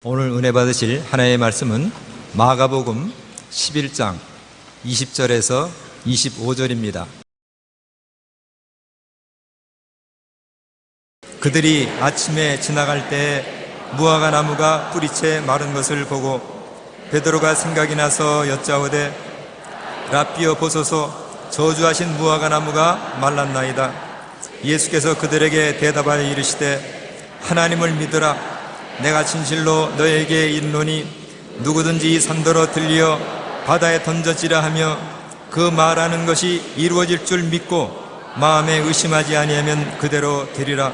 오늘 은혜 받으실 하나님의 말씀은 마가복음 11장 20절에서 25절입니다. 그들이 아침에 지나갈 때 무화과 나무가 뿌리채 마른 것을 보고 베드로가 생각이 나서 여짜오되 랍비여 보소서 저주하신 무화과 나무가 말랐나이다. 예수께서 그들에게 대답하여 이르시되 하나님을 믿으라. 내가 진실로 너에게 이르노니 누구든지 이 산더러 들리어 바다에 던져지라 하며 그 말하는 것이 이루어질 줄 믿고 마음에 의심하지 아니하면 그대로 되리라.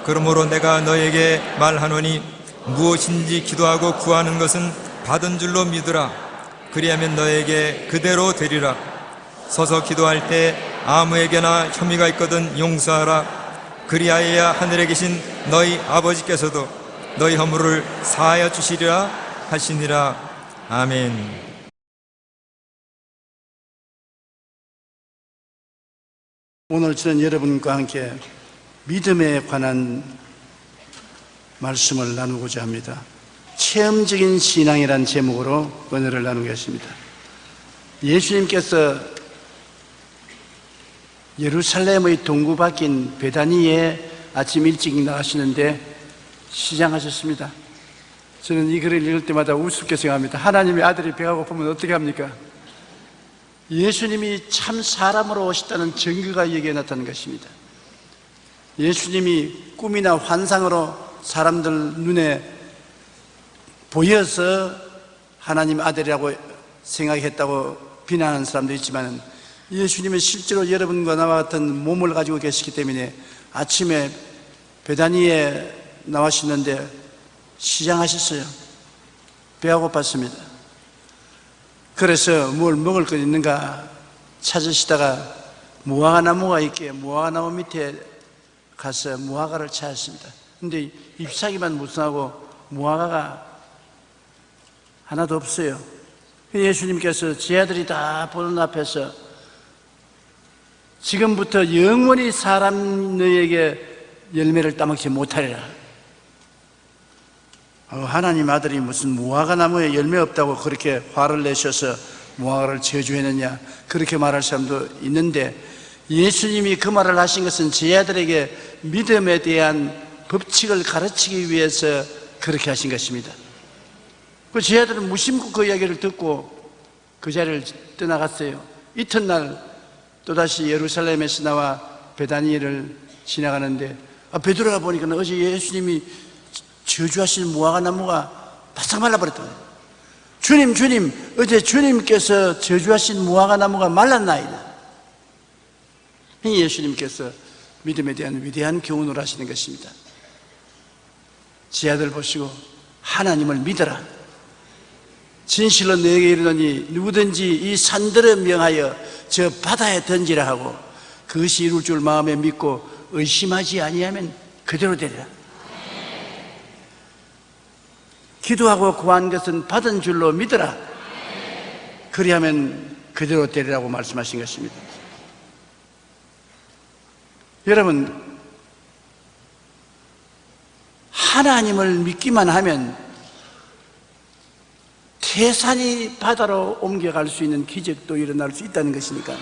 그러므로 내가 너에게 말하노니 무엇인지 기도하고 구하는 것은 받은 줄로 믿으라. 그리하면 너에게 그대로 되리라. 서서 기도할 때 아무에게나 혐의가 있거든 용서하라. 그리하여야 하늘에 계신 너희 아버지께서도 너희 허물을 사하여 주시리라 하시니라. 아멘. 오늘 저는 여러분과 함께 믿음에 관한 말씀을 나누고자 합니다. 체험적인 신앙이란 제목으로 은혜를 나누겠습니다. 예수님께서 예루살렘의 동구 밖인 베다니에 아침 일찍 나가시는데 시장하셨습니다. 저는 이 글을 읽을 때마다 우습게 생각합니다. 하나님의 아들이 배가 고프면 어떻게 합니까? 예수님이 참 사람으로 오셨다는 증거가 여기에 나타난 것입니다. 예수님이 꿈이나 환상으로 사람들 눈에 보여서 하나님 아들이라고 생각했다고 비난하는 사람도 있지만 예수님은 실제로 여러분과 나와 같은 몸을 가지고 계시기 때문에 아침에 베다니에 나와셨는데 시장하셨어요. 배가 고팠습니다. 그래서 뭘 먹을 것 있는가 찾으시다가 무화과 나무가 있기에 무화과 나무 밑에 가서 무화과를 찾았습니다. 근데 잎사귀만 무성하고 무화과가 하나도 없어요. 예수님께서 제 아들이 다 보는 앞에서 지금부터 영원히 사람 너희에게 열매를 따먹지 못하리라. 하나님 아들이 무슨 무화과 나무에 열매 없다고 그렇게 화를 내셔서 무화과를 저주했느냐, 그렇게 말할 사람도 있는데 예수님이 그 말을 하신 것은 제 아들에게 믿음에 대한 법칙을 가르치기 위해서 그렇게 하신 것입니다. 그 제 아들은 무심코 그 이야기를 듣고 그 자리를 떠나갔어요. 이튿날 또다시 예루살렘에서 나와 베다니를 지나가는데 베드로가 보니까 어제 예수님이 저주하신 무화과 나무가 바싹 말라버렸다. 주님, 어제 주님께서 저주하신 무화과 나무가 말랐나이다. 예수님께서 믿음에 대한 위대한 교훈을 하시는 것입니다. 제 아들 보시고 하나님을 믿어라. 진실로 너에게 이르노니 누구든지 이 산들을 명하여 저 바다에 던지라 하고 그것이 이룰 줄 마음에 믿고 의심하지 아니하면 그대로 되리라. 기도하고 구한 것은 받은 줄로 믿어라. 그리하면 그대로 되리라고 말씀하신 것입니다. 여러분, 하나님을 믿기만 하면 태산이 바다로 옮겨갈 수 있는 기적도 일어날 수 있다는 것이니까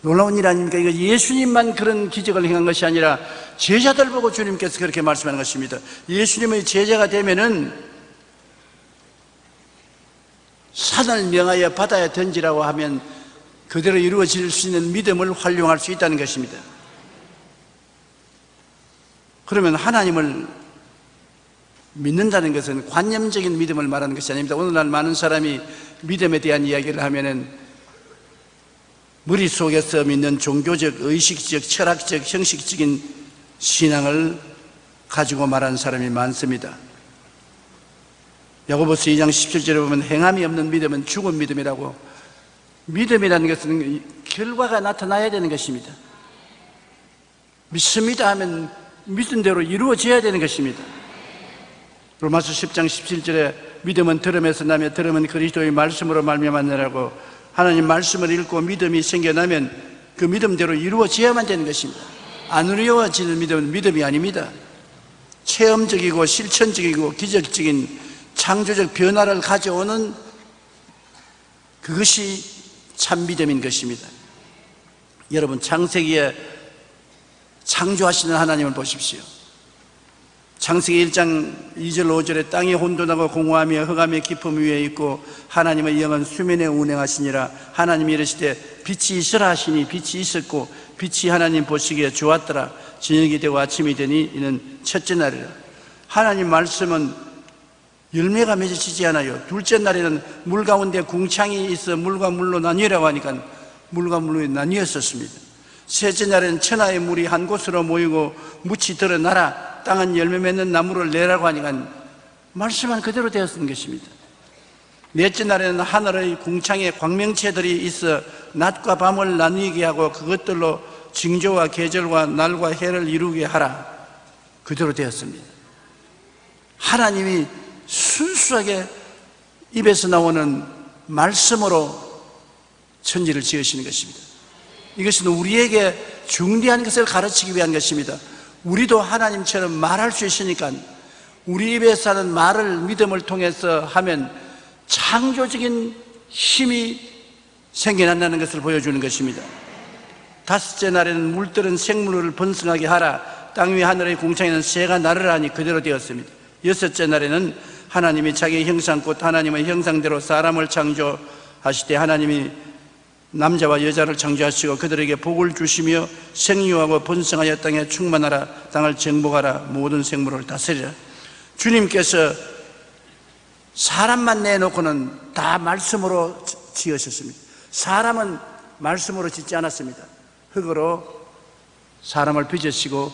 놀라운 일 아닙니까? 이거 예수님만 그런 기적을 행한 것이 아니라 제자들 보고 주님께서 그렇게 말씀하는 것입니다. 예수님의 제자가 되면은 산을 명하여 바다에 던지라고 하면 그대로 이루어질 수 있는 믿음을 활용할 수 있다는 것입니다. 그러면 하나님을 믿는다는 것은 관념적인 믿음을 말하는 것이 아닙니다. 오늘날 많은 사람이 믿음에 대한 이야기를 하면은 머릿속에서 믿는 종교적, 의식적, 철학적, 형식적인 신앙을 가지고 말하는 사람이 많습니다. 야고보서 2장 17절에 보면 행함이 없는 믿음은 죽은 믿음이라고. 믿음이라는 것은 결과가 나타나야 되는 것입니다. 믿습니다 하면 믿은 대로 이루어져야 되는 것입니다. 로마서 10장 17절에 믿음은 들음에서 나며 들음은 그리스도의 말씀으로 말미암았느라고. 하나님 말씀을 읽고 믿음이 생겨나면 그 믿음대로 이루어져야만 되는 것입니다. 안 이루어지는 믿음은 믿음이 아닙니다. 체험적이고 실천적이고 기적적인 창조적 변화를 가져오는 그것이 참 믿음인 것입니다. 여러분, 창세기에 창조하시는 하나님을 보십시오. 창세기 1장 2절 5절에 땅이 혼돈하고 공허하며 흑암의 깊음 위에 있고 하나님의 영은 수면에 운행하시니라. 하나님이 이르시되 빛이 있으라 하시니 빛이 있었고 빛이 하나님 보시기에 좋았더라. 저녁이 되고 아침이 되니 이는 첫째 날이라. 하나님 말씀은 열매가 맺어지지 않아요. 둘째 날에는 물 가운데 궁창이 있어 물과 물로 나뉘라고 하니까 물과 물로 나뉘었었습니다. 셋째 날에는 천하의 물이 한 곳으로 모이고 묻이 드러나라. 땅은 열매 맺는 나무를 내라고 하니까 말씀은 그대로 되었던 것입니다. 넷째 날에는 하늘의 궁창에 광명체들이 있어 낮과 밤을 나뉘게 하고 그것들로 징조와 계절과 날과 해를 이루게 하라. 그대로 되었습니다. 하나님이 순수하게 입에서 나오는 말씀으로 천지를 지으시는 것입니다. 이것은 우리에게 중대한 것을 가르치기 위한 것입니다. 우리도 하나님처럼 말할 수 있으니까 우리 입에서 하는 말을 믿음을 통해서 하면 창조적인 힘이 생겨난다는 것을 보여주는 것입니다. 다섯째 날에는 물들은 생물을 번성하게 하라. 땅 위 하늘의 궁창에는 새가 나르라니 그대로 되었습니다. 여섯째 날에는 하나님이 자기의 형상 곧 하나님의 형상대로 사람을 창조하시되 하나님이 남자와 여자를 창조하시고 그들에게 복을 주시며 생육하고 번성하여 땅에 충만하라. 땅을 정복하라. 모든 생물을 다스리라. 주님께서 사람만 내놓고는 다 말씀으로 지으셨습니다. 사람은 말씀으로 짓지 않았습니다. 흙으로 사람을 빚으시고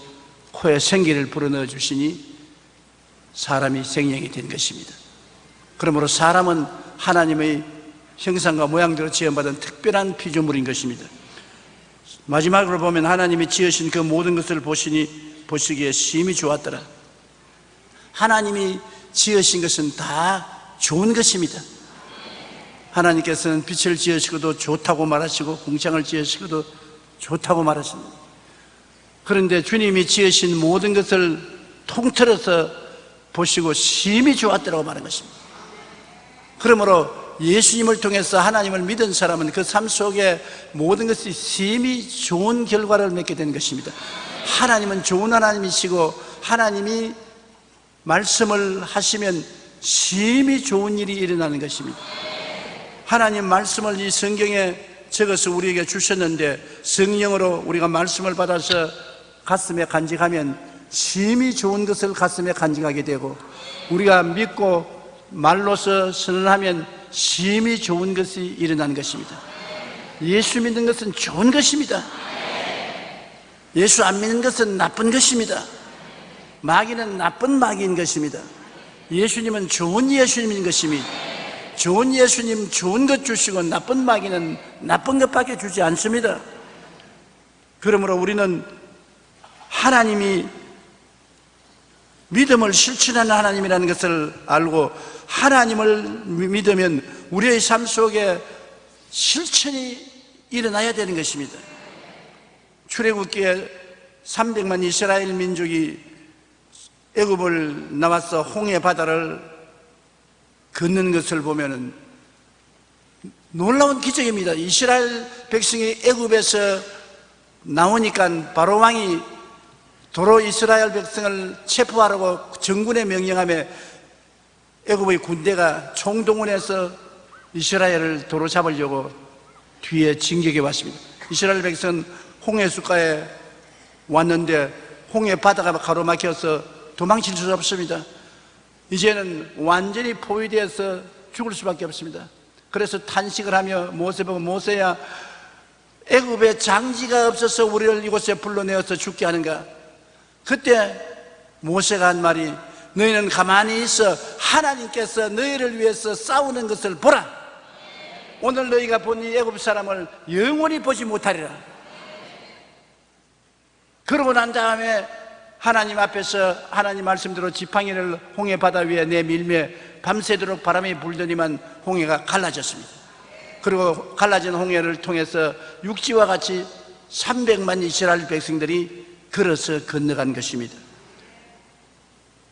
코에 생기를 불어넣어 주시니 사람이 생명이 된 것입니다. 그러므로 사람은 하나님의 형상과 모양대로 지음받은 특별한 피조물인 것입니다. 마지막으로 보면 하나님이 지으신 그 모든 것을 보시기에 심히 좋았더라. 하나님이 지으신 것은 다 좋은 것입니다. 하나님께서는 빛을 지으시고도 좋다고 말하시고 궁창을 지으시고도 좋다고 말하십니다. 그런데 주님이 지으신 모든 것을 통틀어서 보시고 심히 좋았더라고 말한 것입니다. 그러므로 예수님을 통해서 하나님을 믿은 사람은 그 삶 속에 모든 것이 심히 좋은 결과를 맺게 되는 것입니다. 하나님은 좋은 하나님이시고 하나님이 말씀을 하시면 심히 좋은 일이 일어나는 것입니다. 하나님 말씀을 이 성경에 적어서 우리에게 주셨는데 성령으로 우리가 말씀을 받아서 가슴에 간직하면 심히 좋은 것을 가슴에 간직하게 되고 우리가 믿고 말로서 선언하면 심히 좋은 것이 일어나는 것입니다. 예수 믿는 것은 좋은 것입니다. 예수 안 믿는 것은 나쁜 것입니다. 마귀는 나쁜 마귀인 것입니다. 예수님은 좋은 예수님인 것입니다. 좋은 예수님 좋은 것 주시고 나쁜 마귀는 나쁜 것밖에 주지 않습니다. 그러므로 우리는 하나님이 믿음을 실천하는 하나님이라는 것을 알고 하나님을 믿으면 우리의 삶 속에 실천이 일어나야 되는 것입니다. 출애굽기에 300만 이스라엘 민족이 애굽을 나와서 홍해 바다를 걷는 것을 보면 놀라운 기적입니다. 이스라엘 백성이 애굽에서 나오니까 바로 왕이 도로 이스라엘 백성을 체포하라고 정군에 명령하며 애굽의 군대가 총동원해서 이스라엘을 도로 잡으려고 뒤에 진격해 왔습니다. 이스라엘 백성은 홍해수가에 왔는데 홍해 바다가 가로막혀서 도망칠 수 없습니다. 이제는 완전히 포위되어서 죽을 수밖에 없습니다. 그래서 탄식을 하며 모세 보고 모세야 애굽에 장지가 없어서 우리를 이곳에 불러내어서 죽게 하는가? 그때 모세가 한 말이 너희는 가만히 있어 하나님께서 너희를 위해서 싸우는 것을 보라. 오늘 너희가 본 이 애굽 사람을 영원히 보지 못하리라. 그러고 난 다음에 하나님 앞에서 하나님 말씀대로 지팡이를 홍해 바다 위에 내밀며 밤새도록 바람이 불더니만 홍해가 갈라졌습니다. 그리고 갈라진 홍해를 통해서 육지와 같이 300만 이스라엘 백성들이 걸어서 건너간 것입니다.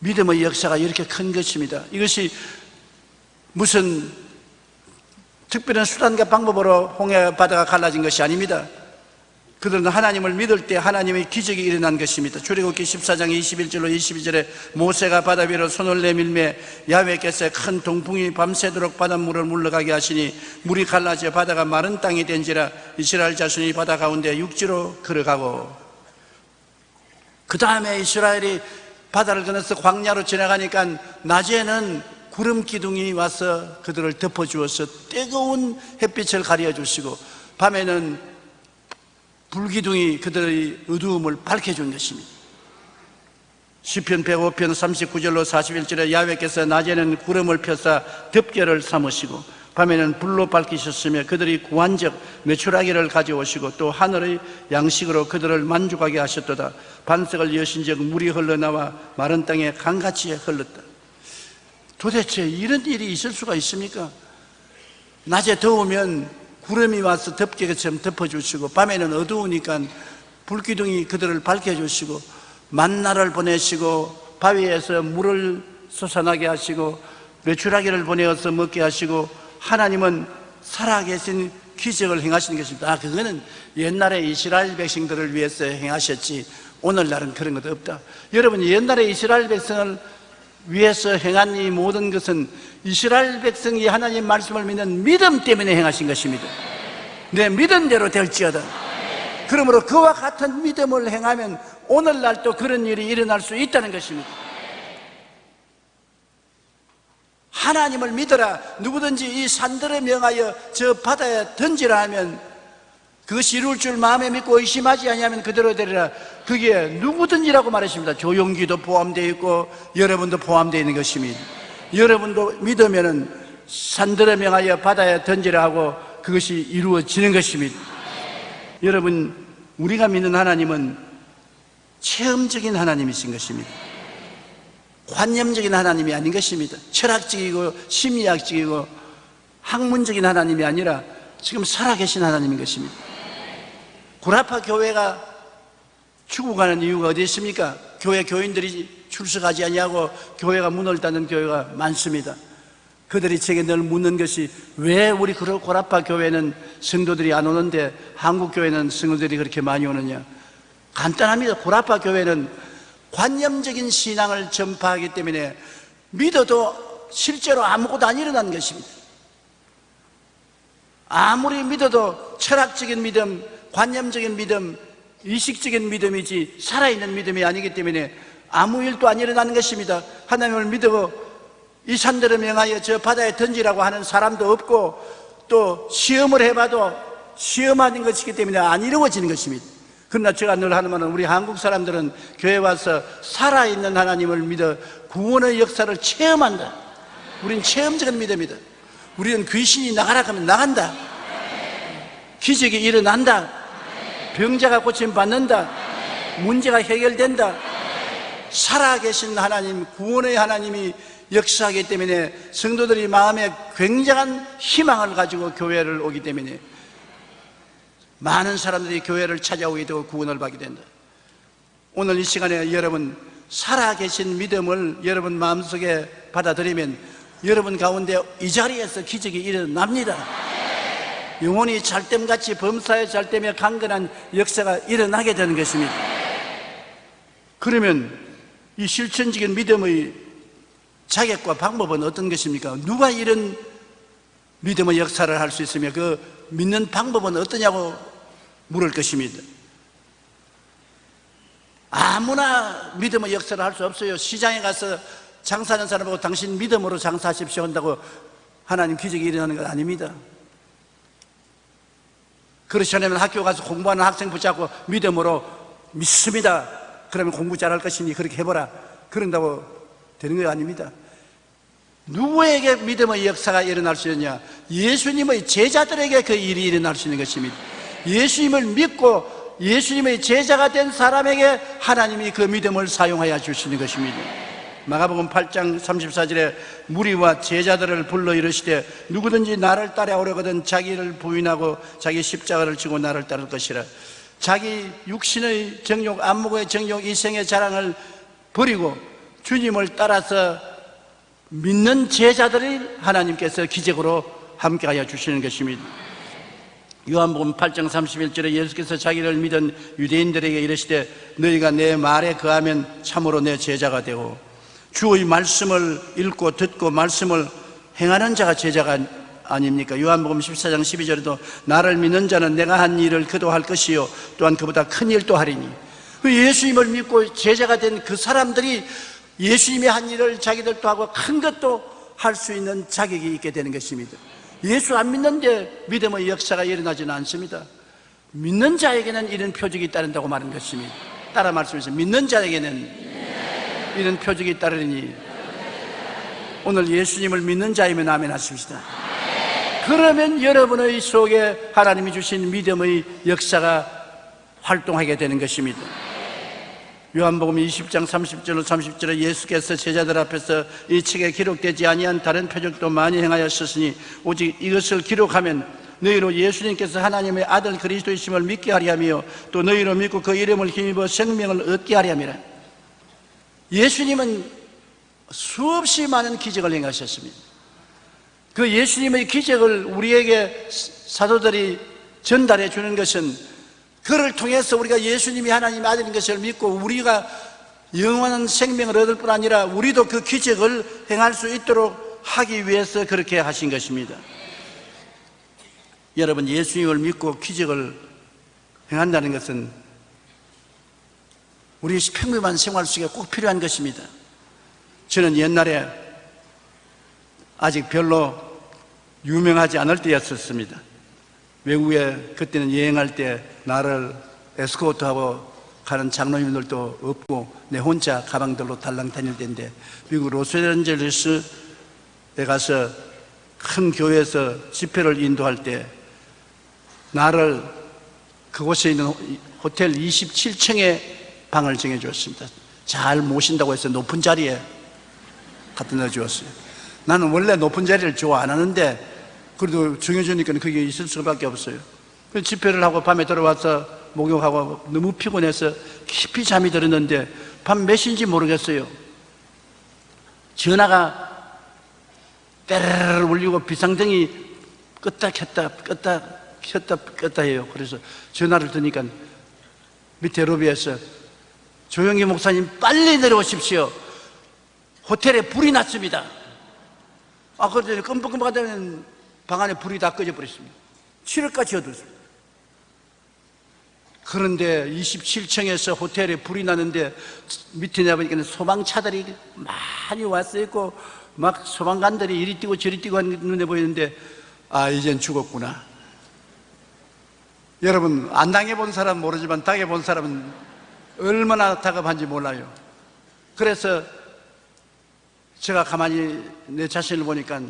믿음의 역사가 이렇게 큰 것입니다. 이것이 무슨 특별한 수단과 방법으로 홍해 바다가 갈라진 것이 아닙니다. 그들은 하나님을 믿을 때 하나님의 기적이 일어난 것입니다. 출애굽기 14장 21절로 22절에 모세가 바다 위로 손을 내밀매 야훼께서 큰 동풍이 밤새도록 바닷물을 물러가게 하시니 물이 갈라져 바다가 마른 땅이 된지라 이스라엘 자손이 바다 가운데 육지로 걸어가고, 그 다음에 이스라엘이 바다를 건너서 광야로 지나가니까 낮에는 구름 기둥이 와서 그들을 덮어주어서 뜨거운 햇빛을 가려주시고, 밤에는 불기둥이 그들의 어두움을 밝혀준 것입니다. 시편 105편 39절로 41절에 야훼께서 낮에는 구름을 펴사 덮개를 삼으시고 밤에는 불로 밝히셨으며 그들이 구한적 메추라기를 가져오시고 또 하늘의 양식으로 그들을 만족하게 하셨도다. 반석을 여신적 물이 흘러나와 마른 땅에 강같이 흘렀다. 도대체 이런 일이 있을 수가 있습니까? 낮에 더우면 구름이 와서 덮개처럼 덮어주시고 밤에는 어두우니까 불기둥이 그들을 밝혀주시고 만나를 보내시고 바위에서 물을 솟아나게 하시고 메추라기를 보내어서 먹게 하시고, 하나님은 살아계신 기적을 행하시는 것입니다. 그거는 옛날에 이스라엘 백성들을 위해서 행하셨지 오늘날은 그런 것도 없다. 여러분, 옛날에 이스라엘 백성을 위해서 행한 이 모든 것은 이스라엘 백성이 하나님 말씀을 믿는 믿음 때문에 행하신 것입니다. 내 믿음대로 될지어다. 그러므로 그와 같은 믿음을 행하면 오늘날도 그런 일이 일어날 수 있다는 것입니다. 하나님을 믿어라. 누구든지 이 산들을 명하여 저 바다에 던지라 하면 그것이 이룰 줄 마음에 믿고 의심하지 아니하면 그대로 되리라. 그게 누구든지라고 말했습니다. 조용기도 포함되어 있고 여러분도 포함되어 있는 것입니다. 여러분도 믿으면은 산들을 명하여 바다에 던지라 하고 그것이 이루어지는 것입니다. 여러분, 우리가 믿는 하나님은 체험적인 하나님이신 것입니다. 관념적인 하나님이 아닌 것입니다. 철학적이고 심리학적이고 학문적인 하나님이 아니라 지금 살아계신 하나님인 것입니다. 구라파 교회가 죽어가는 이유가 어디 있습니까? 교회 교인들이 출석하지 아니하고 교회가 문을 닫는 교회가 많습니다. 그들이 제게 늘 묻는 것이 왜 우리 구라파 교회는 성도들이 안 오는데 한국 교회는 성도들이 그렇게 많이 오느냐? 간단합니다. 구라파 교회는 관념적인 신앙을 전파하기 때문에 믿어도 실제로 아무것도 안 일어나는 것입니다. 아무리 믿어도 철학적인 믿음, 관념적인 믿음, 의식적인 믿음이지 살아있는 믿음이 아니기 때문에 아무 일도 안 일어나는 것입니다. 하나님을 믿고 이 산들을 명하여 저 바다에 던지라고 하는 사람도 없고 또 시험을 해봐도 시험하는 것이기 때문에 안 이루어지는 것입니다. 그러나 제가 늘 하는 말은 우리 한국 사람들은 교회 와서 살아있는 하나님을 믿어 구원의 역사를 체험한다. 우리는 체험적인 믿음이다. 우리는 귀신이 나가라 하면 나간다. 기적이 일어난다. 병자가 고침받는다. 문제가 해결된다. 살아계신 하나님, 구원의 하나님이 역사하기 때문에 성도들이 마음에 굉장한 희망을 가지고 교회를 오기 때문에 많은 사람들이 교회를 찾아오게 되고 구원을 받게 된다. 오늘 이 시간에 여러분 살아계신 믿음을 여러분 마음속에 받아들이면 여러분 가운데 이 자리에서 기적이 일어납니다. 영혼이 잘됨같이 범사에 잘되며 강건한 역사가 일어나게 되는 것입니다. 그러면 이 실천적인 믿음의 자격과 방법은 어떤 것입니까? 누가 이런 믿음의 역사를 할 수 있으며 그 믿는 방법은 어떠냐고 물을 것입니다. 아무나 믿음의 역사를 할 수 없어요. 시장에 가서 장사하는 사람하고 당신 믿음으로 장사하십시오 한다고 하나님 기적이 일어나는 건 아닙니다. 그렇지 않으면 학교 가서 공부하는 학생 붙잡고 믿음으로 믿습니다. 그러면 공부 잘할 것이니 그렇게 해보라. 그런다고 되는 거 아닙니다. 누구에게 믿음의 역사가 일어날 수 있느냐? 예수님의 제자들에게 그 일이 일어날 수 있는 것입니다. 예수님을 믿고 예수님의 제자가 된 사람에게 하나님이 그 믿음을 사용하여 주시는 것입니다. 마가복음 8장 34절에 무리와 제자들을 불러 이르시되 누구든지 나를 따라오려거든 자기를 부인하고 자기 십자가를 지고 나를 따를 것이라. 자기 육신의 정욕, 안목의 정욕, 이생의 자랑을 버리고 주님을 따라서 믿는 제자들을 하나님께서 기적으로 함께하여 주시는 것입니다. 요한복음 8장 31절에 예수께서 자기를 믿은 유대인들에게 이르시되 너희가 내 말에 거하면 참으로 내 제자가 되고 주의 말씀을 읽고 듣고 말씀을 행하는 자가 제자가 아닙니까? 요한복음 14장 12절에도 나를 믿는 자는 내가 한 일을 그도 할 것이요 또한 그보다 큰 일도 하리니, 예수님을 믿고 제자가 된 그 사람들이 예수님이 한 일을 자기들도 하고 큰 것도 할 수 있는 자격이 있게 되는 것입니다. 예수 안 믿는데 믿음의 역사가 일어나지는 않습니다. 믿는 자에게는 이런 표적이 따른다고 말하는 것입니다. 따라 말씀해서 믿는 자에게는 이런 표적이 따르니, 오늘 예수님을 믿는 자이면 아멘 하십시다. 그러면 여러분의 속에 하나님이 주신 믿음의 역사가 활동하게 되는 것입니다. 요한복음 20장 30절로 30절에 예수께서 제자들 앞에서 이 책에 기록되지 아니한 다른 표적도 많이 행하였으니 오직 이것을 기록하면 너희로 예수님께서 하나님의 아들 그리스도이심을 믿게 하리 하며 또 너희로 믿고 그 이름을 힘입어 생명을 얻게 하리 함이라. 예수님은 수없이 많은 기적을 행하셨습니다. 그 예수님의 기적을 우리에게 사도들이 전달해 주는 것은 그를 통해서 우리가 예수님이 하나님의 아들인 것을 믿고 우리가 영원한 생명을 얻을 뿐 아니라 우리도 그 기적을 행할 수 있도록 하기 위해서 그렇게 하신 것입니다. 여러분, 예수님을 믿고 기적을 행한다는 것은 우리 평범한 생활 속에 꼭 필요한 것입니다. 저는 옛날에 아직 별로 유명하지 않을 때였었습니다. 외국에 그때는 여행할 때 나를 에스코트하고 가는 장로님들도 없고 내 혼자 가방들로 달랑 다닐 때인데, 미국 로스앤젤레스에 가서 큰 교회에서 집회를 인도할 때 나를 그곳에 있는 호텔 27층에 방을 정해주었습니다. 잘 모신다고 해서 높은 자리에 갖다 넣어주었어요. 나는 원래 높은 자리를 좋아 안 하는데 그래도 정해주니까 거기에 있을 수밖에 없어요. 집회를 하고 밤에 들어와서 목욕하고 너무 피곤해서 깊이 잠이 들었는데 밤 몇 시인지 모르겠어요. 전화가 때르르 울리고 비상등이 껐다 켰다 껐다 켰다 껐다 해요. 그래서 전화를 드니까 밑에 로비에서 조영기 목사님 빨리 내려오십시오. 호텔에 불이 났습니다. 그런데 끔뻑끔뻑하다면 방 안에 불이 다 꺼져버렸습니다. 7월까지 어두웠습니다. 그런데 27층에서 호텔에 불이 나는데 밑에 내보니까 소방차들이 많이 왔어 있고 막 소방관들이 이리 뛰고 저리 뛰고 하는 눈에 보이는데 이젠 죽었구나. 여러분, 안 당해본 사람은 모르지만 당해본 사람은 얼마나 다급한지 몰라요. 그래서 제가 가만히 내 자신을 보니까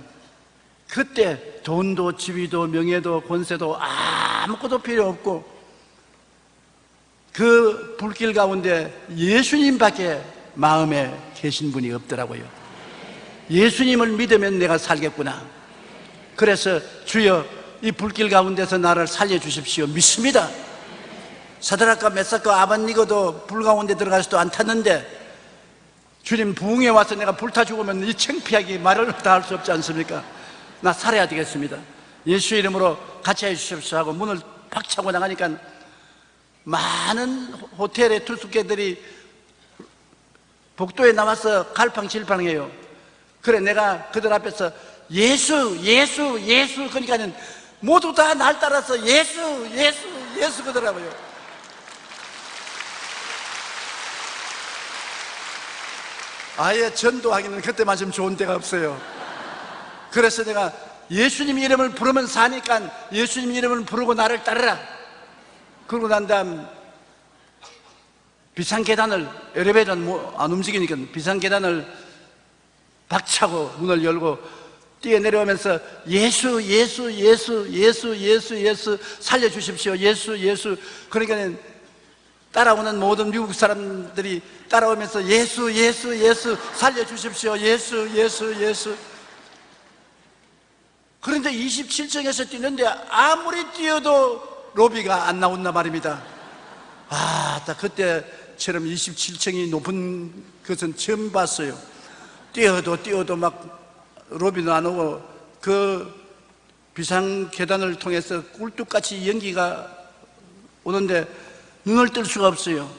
그때 돈도 지위도 명예도 권세도 아무것도 필요 없고 그 불길 가운데 예수님밖에 마음에 계신 분이 없더라고요. 예수님을 믿으면 내가 살겠구나. 그래서 주여 이 불길 가운데서 나를 살려주십시오. 믿습니다. 사드락과 메삭과 아벳니고도 불 가운데 들어가서도 안 탔는데 주님 부흥에 와서 내가 불타 죽으면 이 창피하게 말을 다 할 수 없지 않습니까? 나 살아야 되겠습니다. 예수 이름으로 같이 해주십시오 하고 문을 팍 차고 나가니까 많은 호텔의 투숙객들이 복도에 나와서 갈팡질팡해요. 그래 내가 그들 앞에서 예수 그러니까는 모두 다 날 따라서 예수 그러더라고요. 아예 전도하기는 그때만 좀 좋은 데가 없어요. 그래서 내가 예수님 이름을 부르면 사니까 예수님 이름을 부르고 나를 따르라. 그러고 난 다음 비상계단을, 엘리베이터는 안 움직이니까 비상계단을 박차고 문을 열고 뛰어내려오면서 예수 살려주십시오. 예수. 그러니까 따라오는 모든 미국 사람들이 따라오면서 예수 살려주십시오. 예수. 그런데 27층에서 뛰는데 아무리 뛰어도 로비가 안 나온단 말입니다. 그때 처럼 27층이 높은 것은 처음 봤어요. 뛰어도 막 로비도 안 오고 그 비상 계단을 통해서 꿀뚝같이 연기가 오는데 눈을 뜰 수가 없어요.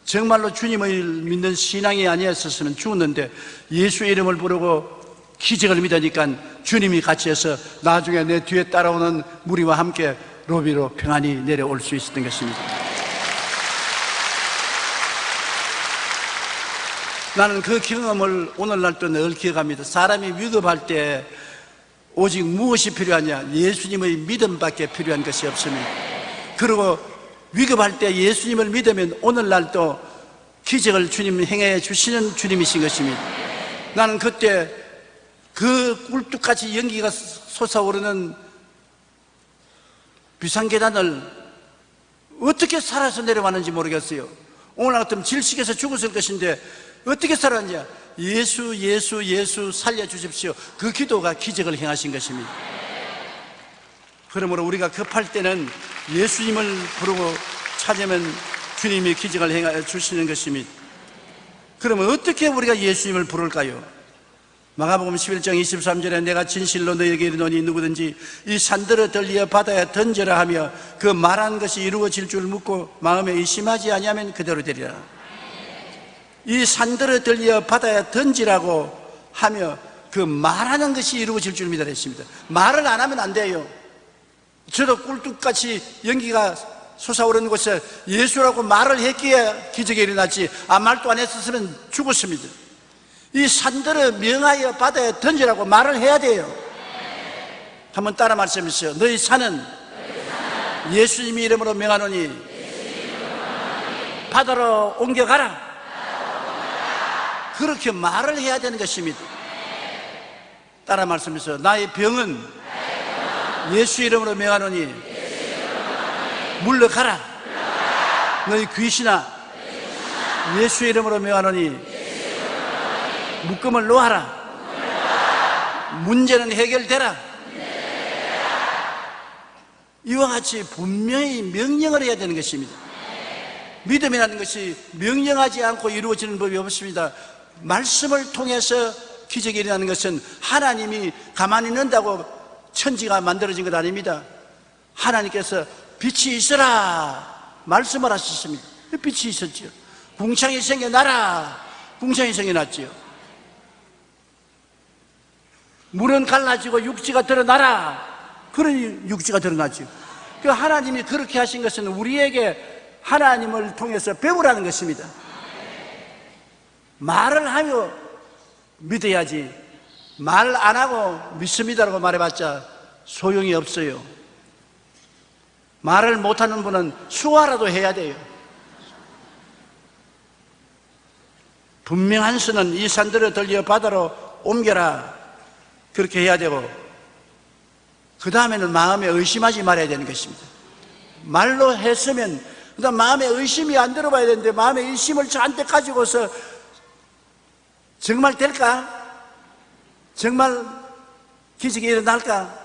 정말로 주님을 믿는 신앙이 아니었었으면 죽었는데 예수 이름을 부르고 기적을 믿으니까 주님이 같이 해서 나중에 내 뒤에 따라오는 무리와 함께 로비로 평안히 내려올 수 있었던 것입니다. 나는 그 경험을 오늘날도 늘 기억합니다. 사람이 위급할 때 오직 무엇이 필요하냐? 예수님의 믿음밖에 필요한 것이 없습니다. 그리고 위급할 때 예수님을 믿으면 오늘날도 기적을 주님 행해 주시는 주님이신 것입니다. 나는 그때 그 꿀뚝같이 연기가 솟아오르는 비상계단을 어떻게 살아서 내려왔는지 모르겠어요. 오늘 같으면 질식해서 죽었을 것인데 어떻게 살았냐? 예수 살려주십시오. 그 기도가 기적을 행하신 것입니다. 그러므로 우리가 급할 때는 예수님을 부르고 찾으면 주님이 기적을 행해 주시는 것입니다. 그러면 어떻게 우리가 예수님을 부를까요? 마가복음 11장 23절에 내가 진실로 너에게 이르노니 누구든지 이 산들을 들리어 바다에 던져라 하며 그 말한 것이 이루어질 줄 묻고 마음에 의심하지 아니하면 그대로 되리라. 이 산들을 들리어 바다에 던지라고 하며 그 말하는 것이 이루어질 줄 믿으라 했습니다. 말을 안 하면 안 돼요. 저도 꿀뚝같이 연기가 솟아오르는 곳에 예수라고 말을 했기에 기적이 일어났지 아무 말도 안 했었으면 죽었습니다. 이 산들을 명하여 바다에 던지라고 말을 해야 돼요. 한번 따라 말씀하세요. 너희 산은 예수님의 이름으로 명하노니 바다로 옮겨가라. 그렇게 말을 해야 되는 것입니다. 따라 말씀하세요. 나의 병은 예수 이름으로 명하노니 물러가라. 너희 귀신아 예수 이름으로 명하노니 묶음을 놓아라. 문제는 해결되라. 이와 같이 분명히 명령을 해야 되는 것입니다. 믿음이라는 것이 명령하지 않고 이루어지는 법이 없습니다. 말씀을 통해서 기적이 일어나는 것은 하나님이 가만히 있는다고 천지가 만들어진 것 아닙니다. 하나님께서 빛이 있어라 말씀을 하셨습니다. 빛이 있었죠. 궁창이 생겨나라. 궁창이 생겨났지요. 물은 갈라지고 육지가 드러나라. 그러니 육지가 드러나죠. 그 하나님이 그렇게 하신 것은 우리에게 하나님을 통해서 배우라는 것입니다. 말을 하며 믿어야지 말 안 하고 믿습니다라고 말해봤자 소용이 없어요. 말을 못하는 분은 수화라도 해야 돼요. 분명한 수는 이 산들을 들려 바다로 옮겨라. 그렇게 해야 되고 그 다음에는 마음에 의심하지 말아야 되는 것입니다. 말로 했으면 그다음 마음에 의심이 안 들어봐야 되는데 마음에 의심을 잔뜩 가지고서 정말 될까? 정말 기적이 일어날까?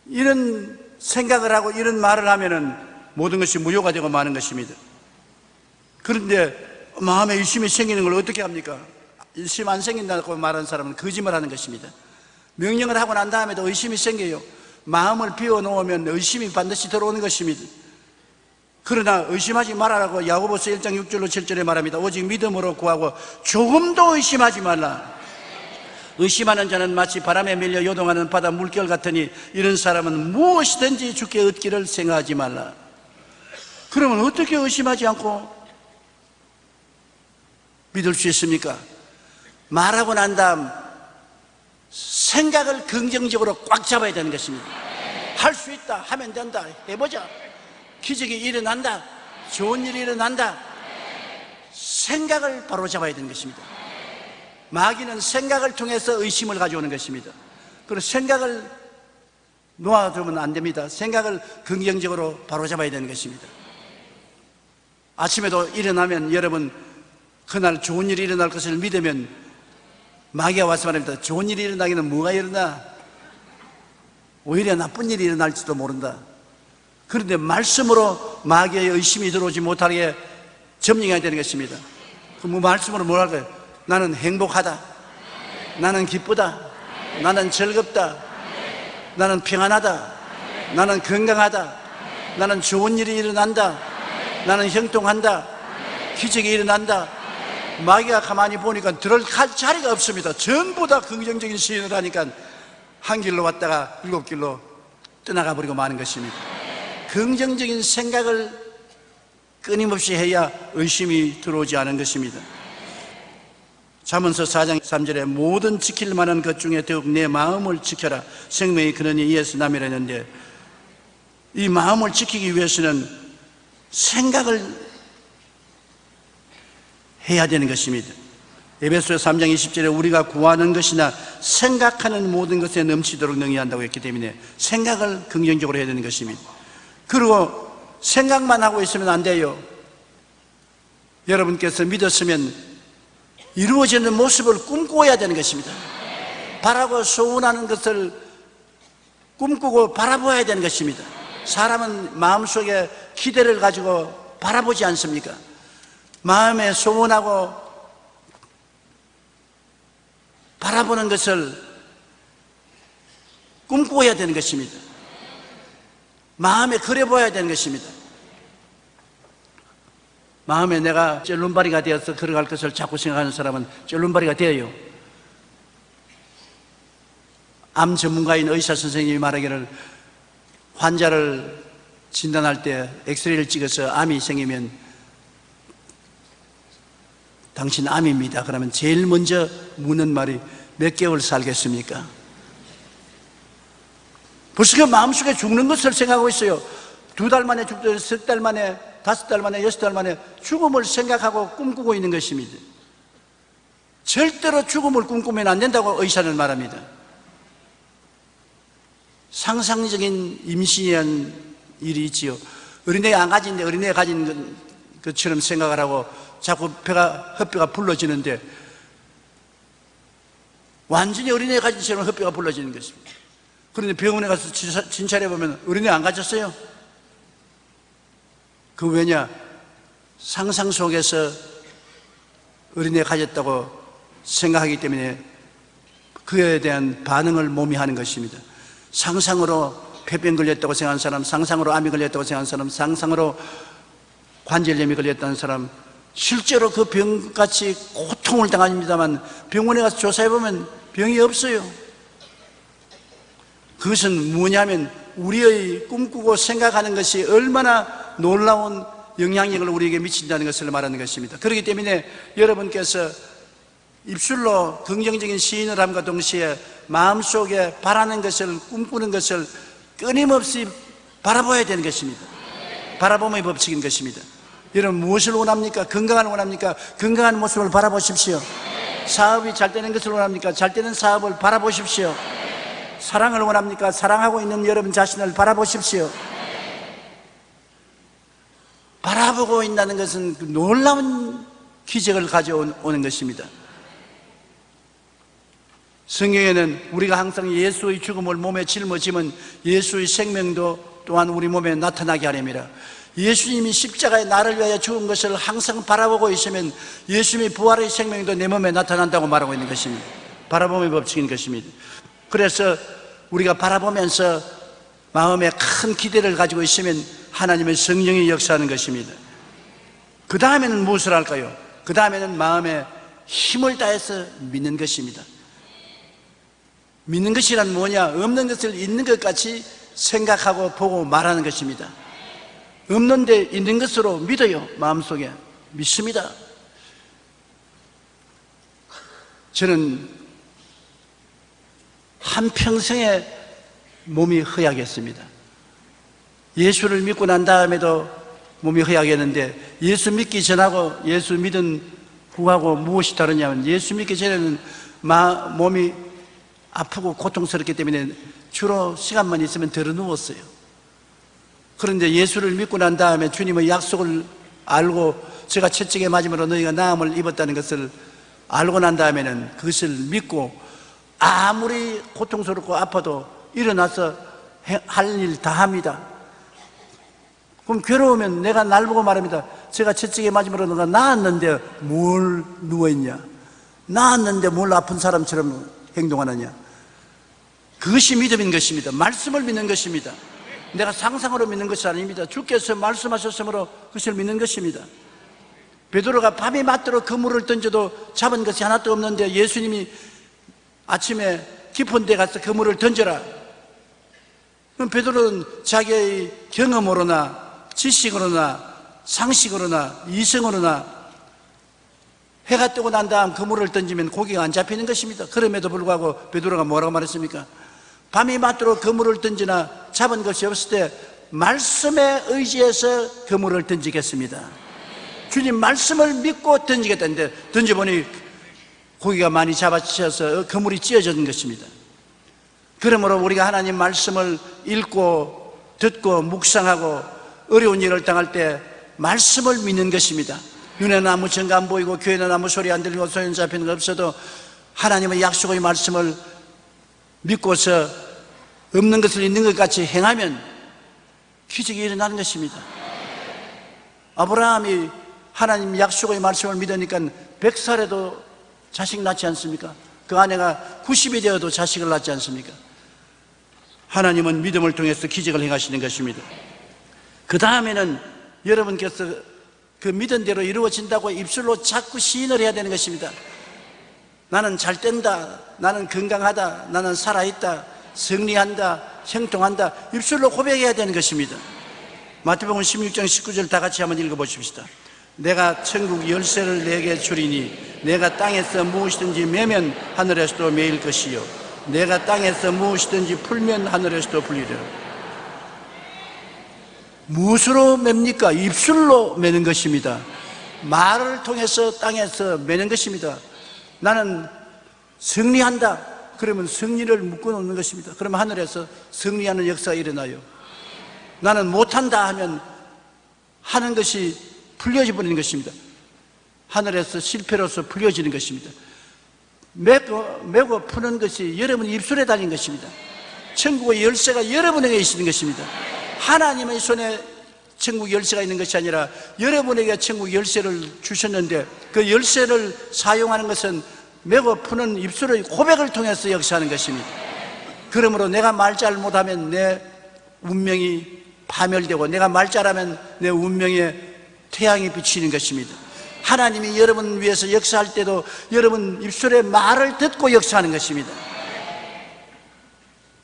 이런 생각을 하고 이런 말을 하면은 모든 것이 무효가 되고 마는 것입니다. 그런데 마음에 의심이 생기는 걸 어떻게 합니까? 의심 안 생긴다고 말하는 사람은 거짓말하는 것입니다. 명령을 하고 난 다음에도 의심이 생겨요. 마음을 비워놓으면 의심이 반드시 들어오는 것입니다. 그러나 의심하지 말아라고 야고보서 1장 6절로 7절에 말합니다. 오직 믿음으로 구하고 조금도 의심하지 말라. 의심하는 자는 마치 바람에 밀려 요동하는 바다 물결 같으니 이런 사람은 무엇이든지 주께 얻기를 생각하지 말라. 그러면 어떻게 의심하지 않고 믿을 수 있습니까? 말하고 난 다음 생각을 긍정적으로 꽉 잡아야 되는 것입니다. 할 수 있다, 하면 된다, 해보자, 기적이 일어난다, 좋은 일이 일어난다. 생각을 바로 잡아야 되는 것입니다. 마귀는 생각을 통해서 의심을 가져오는 것입니다. 그리고 생각을 놓아두면 안 됩니다. 생각을 긍정적으로 바로 잡아야 되는 것입니다. 아침에도 일어나면 여러분 그날 좋은 일이 일어날 것을 믿으면 마귀가 와서 말합니다. 좋은 일이 일어나기는 뭐가 일어나? 오히려 나쁜 일이 일어날지도 모른다. 그런데 말씀으로 마귀의 의심이 들어오지 못하게 점령해야 되는 것입니다. 그 말씀으로 뭐라 그래요? 나는 행복하다, 나는 기쁘다, 나는 즐겁다, 나는 평안하다, 나는 건강하다, 나는 좋은 일이 일어난다, 나는 형통한다, 기적이 일어난다. 마귀가 가만히 보니까 들어갈 자리가 없습니다. 전부 다 긍정적인 시인을 하니까 한 길로 왔다가 7길로 떠나가 버리고 마는 것입니다. 긍정적인 생각을 끊임없이 해야 의심이 들어오지 않은 것입니다. 잠언서 4장 3절에 모든 지킬 만한 것 중에 더욱 내 마음을 지켜라. 생명이 그러니 이에서 남이라 했는데, 이 마음을 지키기 위해서는 생각을 해야 되는 것입니다. 에베소서 3장 20절에 우리가 구하는 것이나 생각하는 모든 것에 넘치도록 능히 한다고 했기 때문에 생각을 긍정적으로 해야 되는 것입니다. 그리고 생각만 하고 있으면 안 돼요. 여러분께서 믿었으면 이루어지는 모습을 꿈꿔야 되는 것입니다. 바라고 소원하는 것을 꿈꾸고 바라보아야 되는 것입니다. 사람은 마음속에 기대를 가지고 바라보지 않습니까? 마음에 소원하고 바라보는 것을 꿈꿔야 되는 것입니다. 마음에 그려봐야 되는 것입니다. 마음에 내가 쩔눈바리가 되어서 걸어갈 것을 자꾸 생각하는 사람은 쩔눈바리가 되어요. 암 전문가인 의사 선생님이 말하기를 환자를 진단할 때 엑스레이를 찍어서 암이 생기면 당신 암입니다. 그러면 제일 먼저 묻는 말이 몇 개월 살겠습니까? 벌써 그 마음속에 죽는 것을 생각하고 있어요. 2달 만에 죽든 3달 만에 5달 만에 6달 만에 죽음을 생각하고 꿈꾸고 있는 것입니다. 절대로 죽음을 꿈꾸면 안 된다고 의사는 말합니다. 상상적인 임신이라는 일이 있지요. 어린애가 안 가진데 어린애가 가진 것처럼 생각을 하고 자꾸 헛배가 불러지는데 완전히 어린애가 가진 것처럼 헛배가 불러지는 것입니다. 그런데 병원에 가서 진찰해 보면 어린애 안 가졌어요. 그 왜냐? 상상 속에서 어린애 가졌다고 생각하기 때문에 그에 대한 반응을 몸이 하는 것입니다. 상상으로 폐병 걸렸다고 생각하는 사람, 상상으로 암이 걸렸다고 생각하는 사람, 상상으로 관절염이 걸렸다는 사람, 실제로 그 병같이 고통을 당합니다만 병원에 가서 조사해보면 병이 없어요. 그것은 뭐냐면 우리의 꿈꾸고 생각하는 것이 얼마나 놀라운 영향력을 우리에게 미친다는 것을 말하는 것입니다. 그렇기 때문에 여러분께서 입술로 긍정적인 시인을 함과 동시에 마음속에 바라는 것을, 꿈꾸는 것을 끊임없이 바라봐야 되는 것입니다. 바라봄의 법칙인 것입니다. 여러분 무엇을 원합니까? 건강을 원합니까? 건강한 모습을 바라보십시오. 사업이 잘 되는 것을 원합니까? 잘 되는 사업을 바라보십시오. 사랑을 원합니까? 사랑하고 있는 여러분 자신을 바라보십시오. 바라보고 있다는 것은 놀라운 기적을 가져오는 것입니다. 성경에는 우리가 항상 예수의 죽음을 몸에 짊어지면 예수의 생명도 또한 우리 몸에 나타나게 하렵니다. 예수님이 십자가에 나를 위하여 죽은 것을 항상 바라보고 있으면 예수님의 부활의 생명도 내 몸에 나타난다고 말하고 있는 것입니다. 바라봄의 법칙인 것입니다. 그래서 우리가 바라보면서 마음에 큰 기대를 가지고 있으면 하나님의 성령이 역사하는 것입니다. 그 다음에는 무엇을 할까요? 그 다음에는 마음에 힘을 다해서 믿는 것입니다. 믿는 것이란 뭐냐? 없는 것을 있는 것 같이 생각하고 보고 말하는 것입니다. 없는데 있는 것으로 믿어요. 마음속에 믿습니다. 저는 한평생에 몸이 허약했습니다. 예수를 믿고 난 다음에도 몸이 허약했는데 예수 믿기 전하고 예수 믿은 후하고 무엇이 다르냐면 예수 믿기 전에는 몸이 아프고 고통스럽기 때문에 주로 시간만 있으면 들어 누웠어요. 그런데 예수를 믿고 난 다음에 주님의 약속을 알고 제가 채찍에 맞음으로 너희가 나음을 입었다는 것을 알고 난 다음에는 그것을 믿고 아무리 고통스럽고 아파도 일어나서 할 일 다 합니다. 그럼 괴로우면 내가 날 보고 말합니다. 제가 채찍에 맞으므로 너가 나았는데 뭘 누워있냐? 나았는데 뭘 아픈 사람처럼 행동하느냐? 그것이 믿음인 것입니다. 말씀을 믿는 것입니다. 내가 상상으로 믿는 것이 아닙니다. 주께서 말씀하셨으므로 그것을 믿는 것입니다. 베드로가 밤이 맞도록 그물을 던져도 잡은 것이 하나도 없는데 예수님이 아침에 깊은 데 가서 그물을 던져라. 그럼 베드로는 자기의 경험으로나 지식으로나 상식으로나 이성으로나 해가 뜨고 난 다음 그물을 던지면 고기가 안 잡히는 것입니다. 그럼에도 불구하고 베드로가 뭐라고 말했습니까? 밤이 맞도록 그물을 던지나 잡은 것이 없을 때 말씀에 의지해서 그물을 던지겠습니다. 주님 말씀을 믿고 던지겠다는데 던져보니 고기가 많이 잡아치셔서 그물이 찢어진 것입니다. 그러므로 우리가 하나님 말씀을 읽고 듣고 묵상하고 어려운 일을 당할 때 말씀을 믿는 것입니다. 눈에는 아무 증거 안 보이고 귀에는 아무 소리 안 들리고 소용 잡히는 거 없어도 하나님의 약속의 말씀을 믿고서 없는 것을 있는 것 같이 행하면 기적이 일어나는 것입니다. 아브라함이 하나님 약속의 말씀을 믿으니까 100살에도 자식 낳지 않습니까? 그 아내가 90이 되어도 자식을 낳지 않습니까? 하나님은 믿음을 통해서 기적을 행하시는 것입니다. 그 다음에는 여러분께서 그 믿은 대로 이루어진다고 입술로 자꾸 시인을 해야 되는 것입니다. 나는 잘 된다, 나는 건강하다, 나는 살아있다, 승리한다, 형통한다, 입술로 고백해야 되는 것입니다. 마태복음 16장 19절 다 같이 한번 읽어보십시다. 내가 천국 열쇠를 내게 주리니 내가 땅에서 무엇이든지 매면 하늘에서도 매일 것이요 내가 땅에서 무엇이든지 풀면 하늘에서도 풀리리라. 무엇으로 맵니까? 입술로 매는 것입니다. 말을 통해서 땅에서 매는 것입니다. 나는 승리한다 그러면 승리를 묶어놓는 것입니다. 그러면 하늘에서 승리하는 역사가 일어나요. 나는 못한다 하면 하는 것이 풀려져 버리는 것입니다. 하늘에서 실패로서 풀려지는 것입니다. 매고 푸는 것이 여러분 입술에 달린 것입니다. 천국의 열쇠가 여러분에게 있는 것입니다. 하나님의 손에 천국 열쇠가 있는 것이 아니라 여러분에게 천국 열쇠를 주셨는데 그 열쇠를 사용하는 것은 매고 푸는 입술의 고백을 통해서 역사하는 것입니다. 그러므로 내가 말 잘못하면 내 운명이 파멸되고 내가 말 잘하면 내 운명에 태양이 비치는 것입니다. 하나님이 여러분 위해서 역사할 때도 여러분 입술의 말을 듣고 역사하는 것입니다.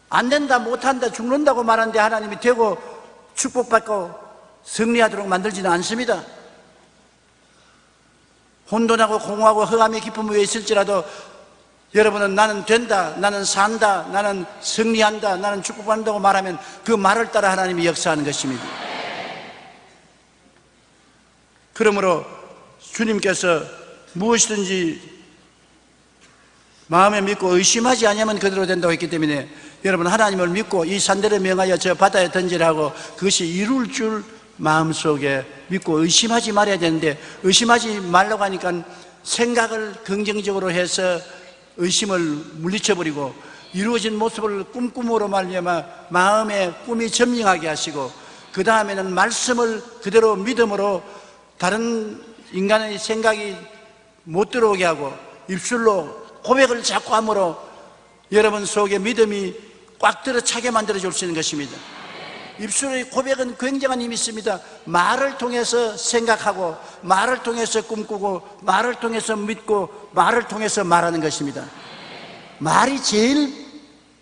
안 된다, 못한다, 죽는다고 말하는데 하나님이 되고 축복받고 승리하도록 만들지는 않습니다. 혼돈하고 공허하고 흑암의 깊음 위에 있을지라도 여러분은 나는 된다, 나는 산다, 나는 승리한다, 나는 축복받는다고 말하면 그 말을 따라 하나님이 역사하는 것입니다. 그러므로 주님께서 무엇이든지 마음에 믿고 의심하지 않으면 그대로 된다고 했기 때문에 여러분 하나님을 믿고 이 산들을 명하여 저 바다에 던지라고 그것이 이룰 줄 마음속에 믿고 의심하지 말아야 되는데 의심하지 말라고 하니까 생각을 긍정적으로 해서 의심을 물리쳐버리고 이루어진 모습을 꿈꾸므로 말미암아 마음의 꿈이 점령하게 하시고 그 다음에는 말씀을 그대로 믿음으로 다른 인간의 생각이 못 들어오게 하고 입술로 고백을 자꾸 함으로 여러분 속에 믿음이 꽉 들어 차게 만들어 줄 수 있는 것입니다. 입술의 고백은 굉장한 힘이 있습니다. 말을 통해서 생각하고 말을 통해서 꿈꾸고 말을 통해서 믿고 말을 통해서 말하는 것입니다. 말이 제일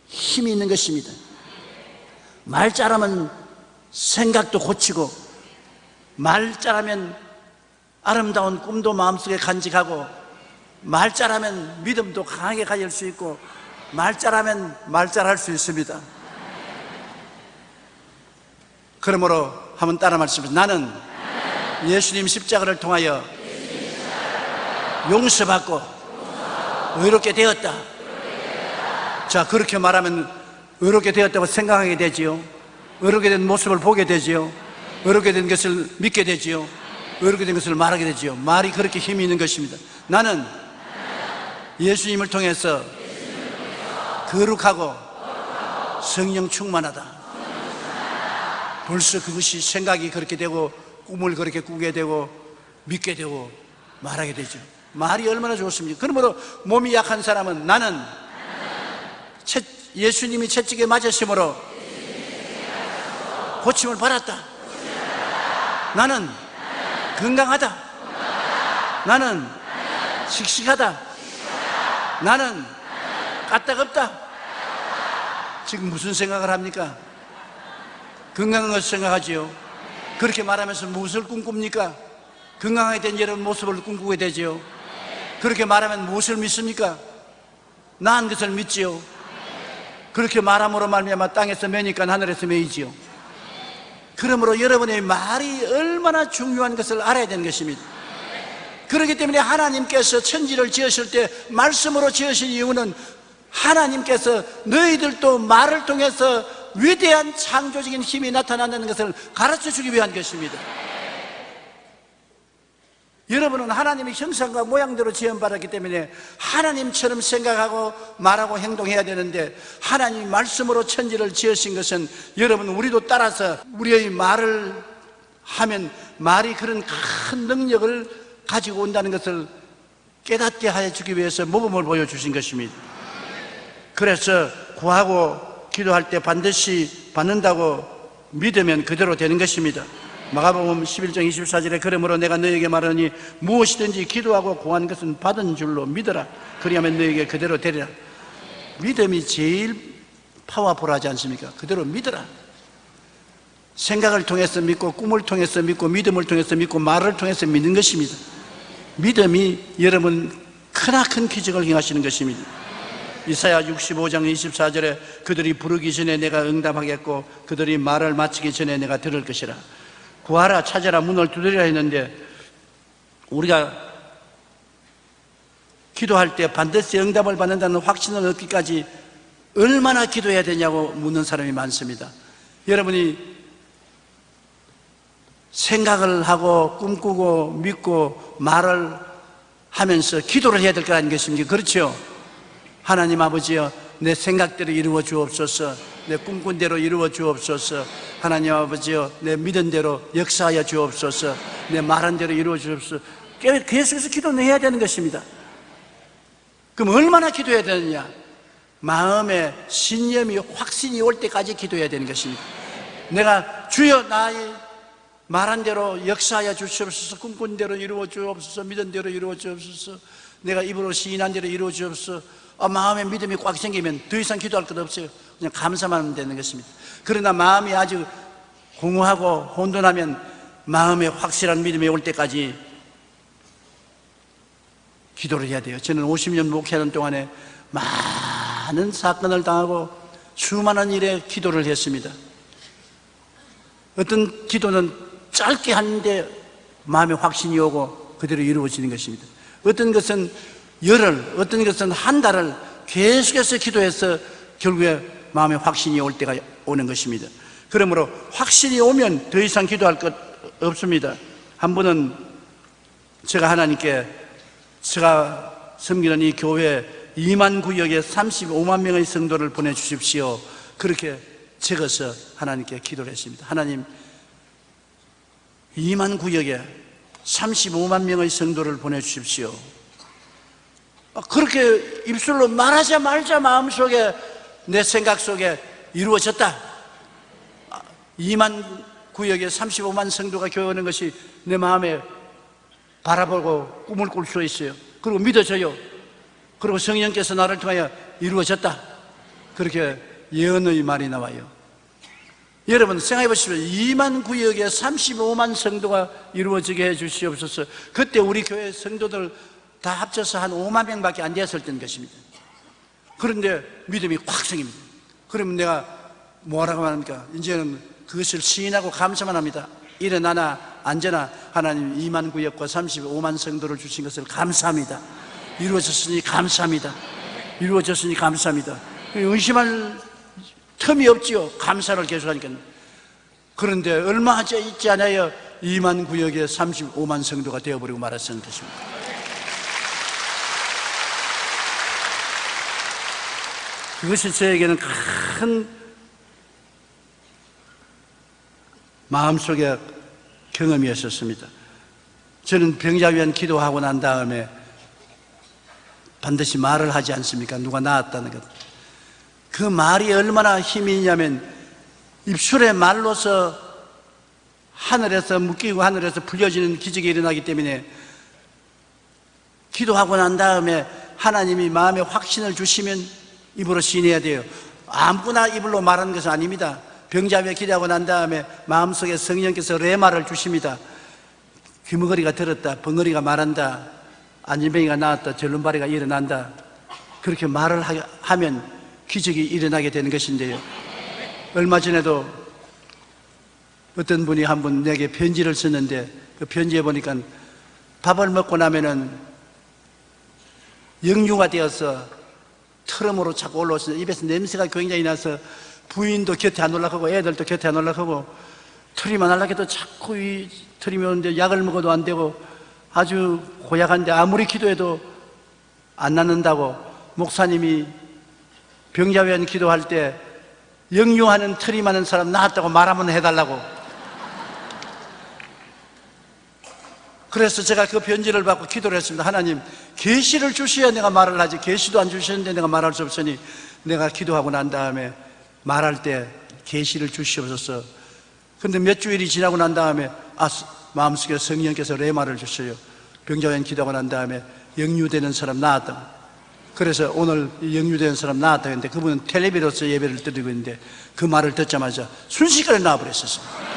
힘이 있는 것입니다. 말 잘하면 생각도 고치고 말 잘하면 아름다운 꿈도 마음속에 간직하고 말 잘하면 믿음도 강하게 가질 수 있고 말 잘하면 말 잘할 수 있습니다. 그러므로 한번 따라 말씀하세요. 나는 예수님 십자가를 통하여 용서받고 의롭게 되었다. 자, 그렇게 말하면 의롭게 되었다고 생각하게 되지요. 의롭게 된 모습을 보게 되지요. 의롭게 된 것을 믿게 되지요. 의롭게 된 것을 말하게 되지요. 말이 그렇게 힘이 있는 것입니다. 나는 예수님을 통해서 거룩하고 성령 충만하다. 벌써 그것이 생각이 그렇게 되고 꿈을 그렇게 꾸게 되고 믿게 되고 말하게 되죠. 말이 얼마나 좋습니까? 그러므로 몸이 약한 사람은 나는 예수님이 채찍에 맞으심으로 고침을 받았다. 나는 건강하다. 나는 씩씩하다. 나는 까딱없다. 지금 무슨 생각을 합니까? 건강한 것을 생각하지요. 그렇게 말하면서 무엇을 꿈꿉니까? 건강하게 된 여러분 모습을 꿈꾸게 되지요. 그렇게 말하면 무엇을 믿습니까? 나은 것을 믿지요. 그렇게 말함으로 말미암아 땅에서 매니까 하늘에서 매이지요. 그러므로 여러분의 말이 얼마나 중요한 것을 알아야 되는 것입니다. 그렇기 때문에 하나님께서 천지를 지으실 때 말씀으로 지으신 이유는 하나님께서 너희들도 말을 통해서 위대한 창조적인 힘이 나타난다는 것을 가르쳐 주기 위한 것입니다. 여러분은 하나님의 형상과 모양대로 지음받았기 때문에 하나님처럼 생각하고 말하고 행동해야 되는데, 하나님 말씀으로 천지를 지으신 것은 여러분 우리도 따라서 우리의 말을 하면 말이 그런 큰 능력을 가지고 온다는 것을 깨닫게 하여 주기 위해서 모범을 보여주신 것입니다. 그래서 구하고 기도할 때 반드시 받는다고 믿으면 그대로 되는 것입니다. 마가복음 11장 24절에 그러므로 내가 너에게 말하니 무엇이든지 기도하고 구하는 것은 받은 줄로 믿어라. 그리하면 너에게 그대로 되리라. 믿음이 제일 파워풀하지 않습니까? 그대로 믿어라. 생각을 통해서 믿고 꿈을 통해서 믿고 믿음을 통해서 믿고 말을 통해서 믿는 것입니다. 믿음이 여러분 크나큰 기적을 행하시는 것입니다. 이사야 65장 24절에 그들이 부르기 전에 내가 응답하겠고 그들이 말을 마치기 전에 내가 들을 것이라. 구하라 찾아라 문을 두드리라 했는데, 우리가 기도할 때 반드시 응답을 받는다는 확신을 얻기까지 얼마나 기도해야 되냐고 묻는 사람이 많습니다. 여러분이 생각을 하고 꿈꾸고 믿고 말을 하면서 기도를 해야 될 거 아니겠습니까? 그렇죠? 하나님 아버지여, 내 생각대로 이루어 주옵소서. 내 꿈꾼 대로 이루어 주옵소서. 하나님 아버지여, 내 믿은 대로 역사하여 주옵소서. 내 말한 대로 이루어 주옵소서. 계속해서 기도는 해야 되는 것입니다. 그럼 얼마나 기도해야 되느냐? 마음에 신념이 확신이 올 때까지 기도해야 되는 것입니다. 내가 주여 나의 말한 대로 역사하여 주시옵소서. 꿈꾼 대로 이루어 주옵소서. 믿은 대로 이루어 주옵소서. 내가 입으로 시인한 대로 이루어 주옵소서. 마음에 믿음이 꽉 생기면 더 이상 기도할 것 없어요. 그냥 감사만 하면 되는 것입니다. 그러나 마음이 아주 공허하고 혼돈하면 마음에 확실한 믿음이 올 때까지 기도를 해야 돼요. 저는 50년 목회하는 동안에 많은 사건을 당하고 수많은 일에 기도를 했습니다. 어떤 기도는 짧게 하는데 마음에 확신이 오고 그대로 이루어지는 것입니다. 어떤 것은 열흘, 어떤 것은 한 달을 계속해서 기도해서 결국에 마음에 확신이 올 때가 오는 것입니다. 그러므로 확신이 오면 더 이상 기도할 것 없습니다. 한 번은 제가 하나님께 제가 섬기는 이 교회 2만 구역에 35만 명의 성도를 보내주십시오. 그렇게 적어서 하나님께 기도를 했습니다. 하나님, 2만 구역에 35만 명의 성도를 보내주십시오. 그렇게 입술로 말하자마자 마음속에 내 생각 속에 이루어졌다. 2만 구역에 35만 성도가 교회 오는 것이 내 마음에 바라보고 꿈을 꿀 수 있어요. 그리고 믿어져요. 그리고 성령께서 나를 통하여 이루어졌다. 그렇게 예언의 말이 나와요. 여러분 생각해 보십시오. 2만 구역에 35만 성도가 이루어지게 해 주시옵소서. 그때 우리 교회 성도들 다 합쳐서 한 5만 명밖에 안 되었을 때인 것입니다. 그런데 믿음이 확 생깁니다. 그러면 내가 뭐라고 합니까? 이제는 그것을 시인하고 감사만 합니다. 일어나나 앉아나 하나님 2만 구역과 35만 성도를 주신 것을 감사합니다. 이루어졌으니 감사합니다. 이루어졌으니 감사합니다. 의심할 틈이 없지요. 감사를 계속하니까. 그런데 얼마 있지 않아요 2만 구역에 35만 성도가 되어버리고 말았을 것입니다. 그것이 저에게는 큰 마음속에 경험이었었습니다. 저는 병자 위한 기도하고 난 다음에 반드시 말을 하지 않습니까? 누가 나았다는 것. 그 말이 얼마나 힘이 있냐면 입술의 말로서 하늘에서 묶이고 하늘에서 풀려지는 기적이 일어나기 때문에 기도하고 난 다음에 하나님이 마음에 확신을 주시면 입으로 시인해야 돼요. 아무거나 입으로 말하는 것은 아닙니다. 병자 위에 기도하고 난 다음에 마음속에 성령께서 레마를 주십니다. 귀머거리가 들었다, 벙어리가 말한다, 안진뱅이가 나왔다, 절름발이가 일어난다. 그렇게 말을 하면 기적이 일어나게 되는 것인데요. 얼마 전에도 어떤 분이 한 분 내게 편지를 썼는데 그 편지에 보니까 밥을 먹고 나면은 역류가 되어서 트럼으로 자꾸 올라오서 입에서 냄새가 굉장히 나서 부인도 곁에 안 올라가고 애들도 곁에 안 올라가고 트림만 하려고 해도 자꾸 이 트림이 오는데 약을 먹어도 안 되고 아주 고약한데 아무리 기도해도 안 낫는다고 목사님이 병자 위한 기도할 때 역류하는 트림하는 사람 나았다고 말 한번 해달라고. 그래서 제가 그 편지를 받고 기도를 했습니다. 하나님, 계시를 주셔야 내가 말을 하지 계시도 안 주셨는데 내가 말할 수 없으니 내가 기도하고 난 다음에 말할 때 계시를 주시옵소서. 그런데 몇 주일이 지나고 난 다음에 마음속에 성령께서 레마를 주셔요. 병자 위한 기도하고 난 다음에 역류되는 사람 나았다고. 그래서 오늘 역류되는 사람 나았다고 했는데 그분은 텔레비로서 예배를 드리고 있는데 그 말을 듣자마자 순식간에 나와버렸었습니다.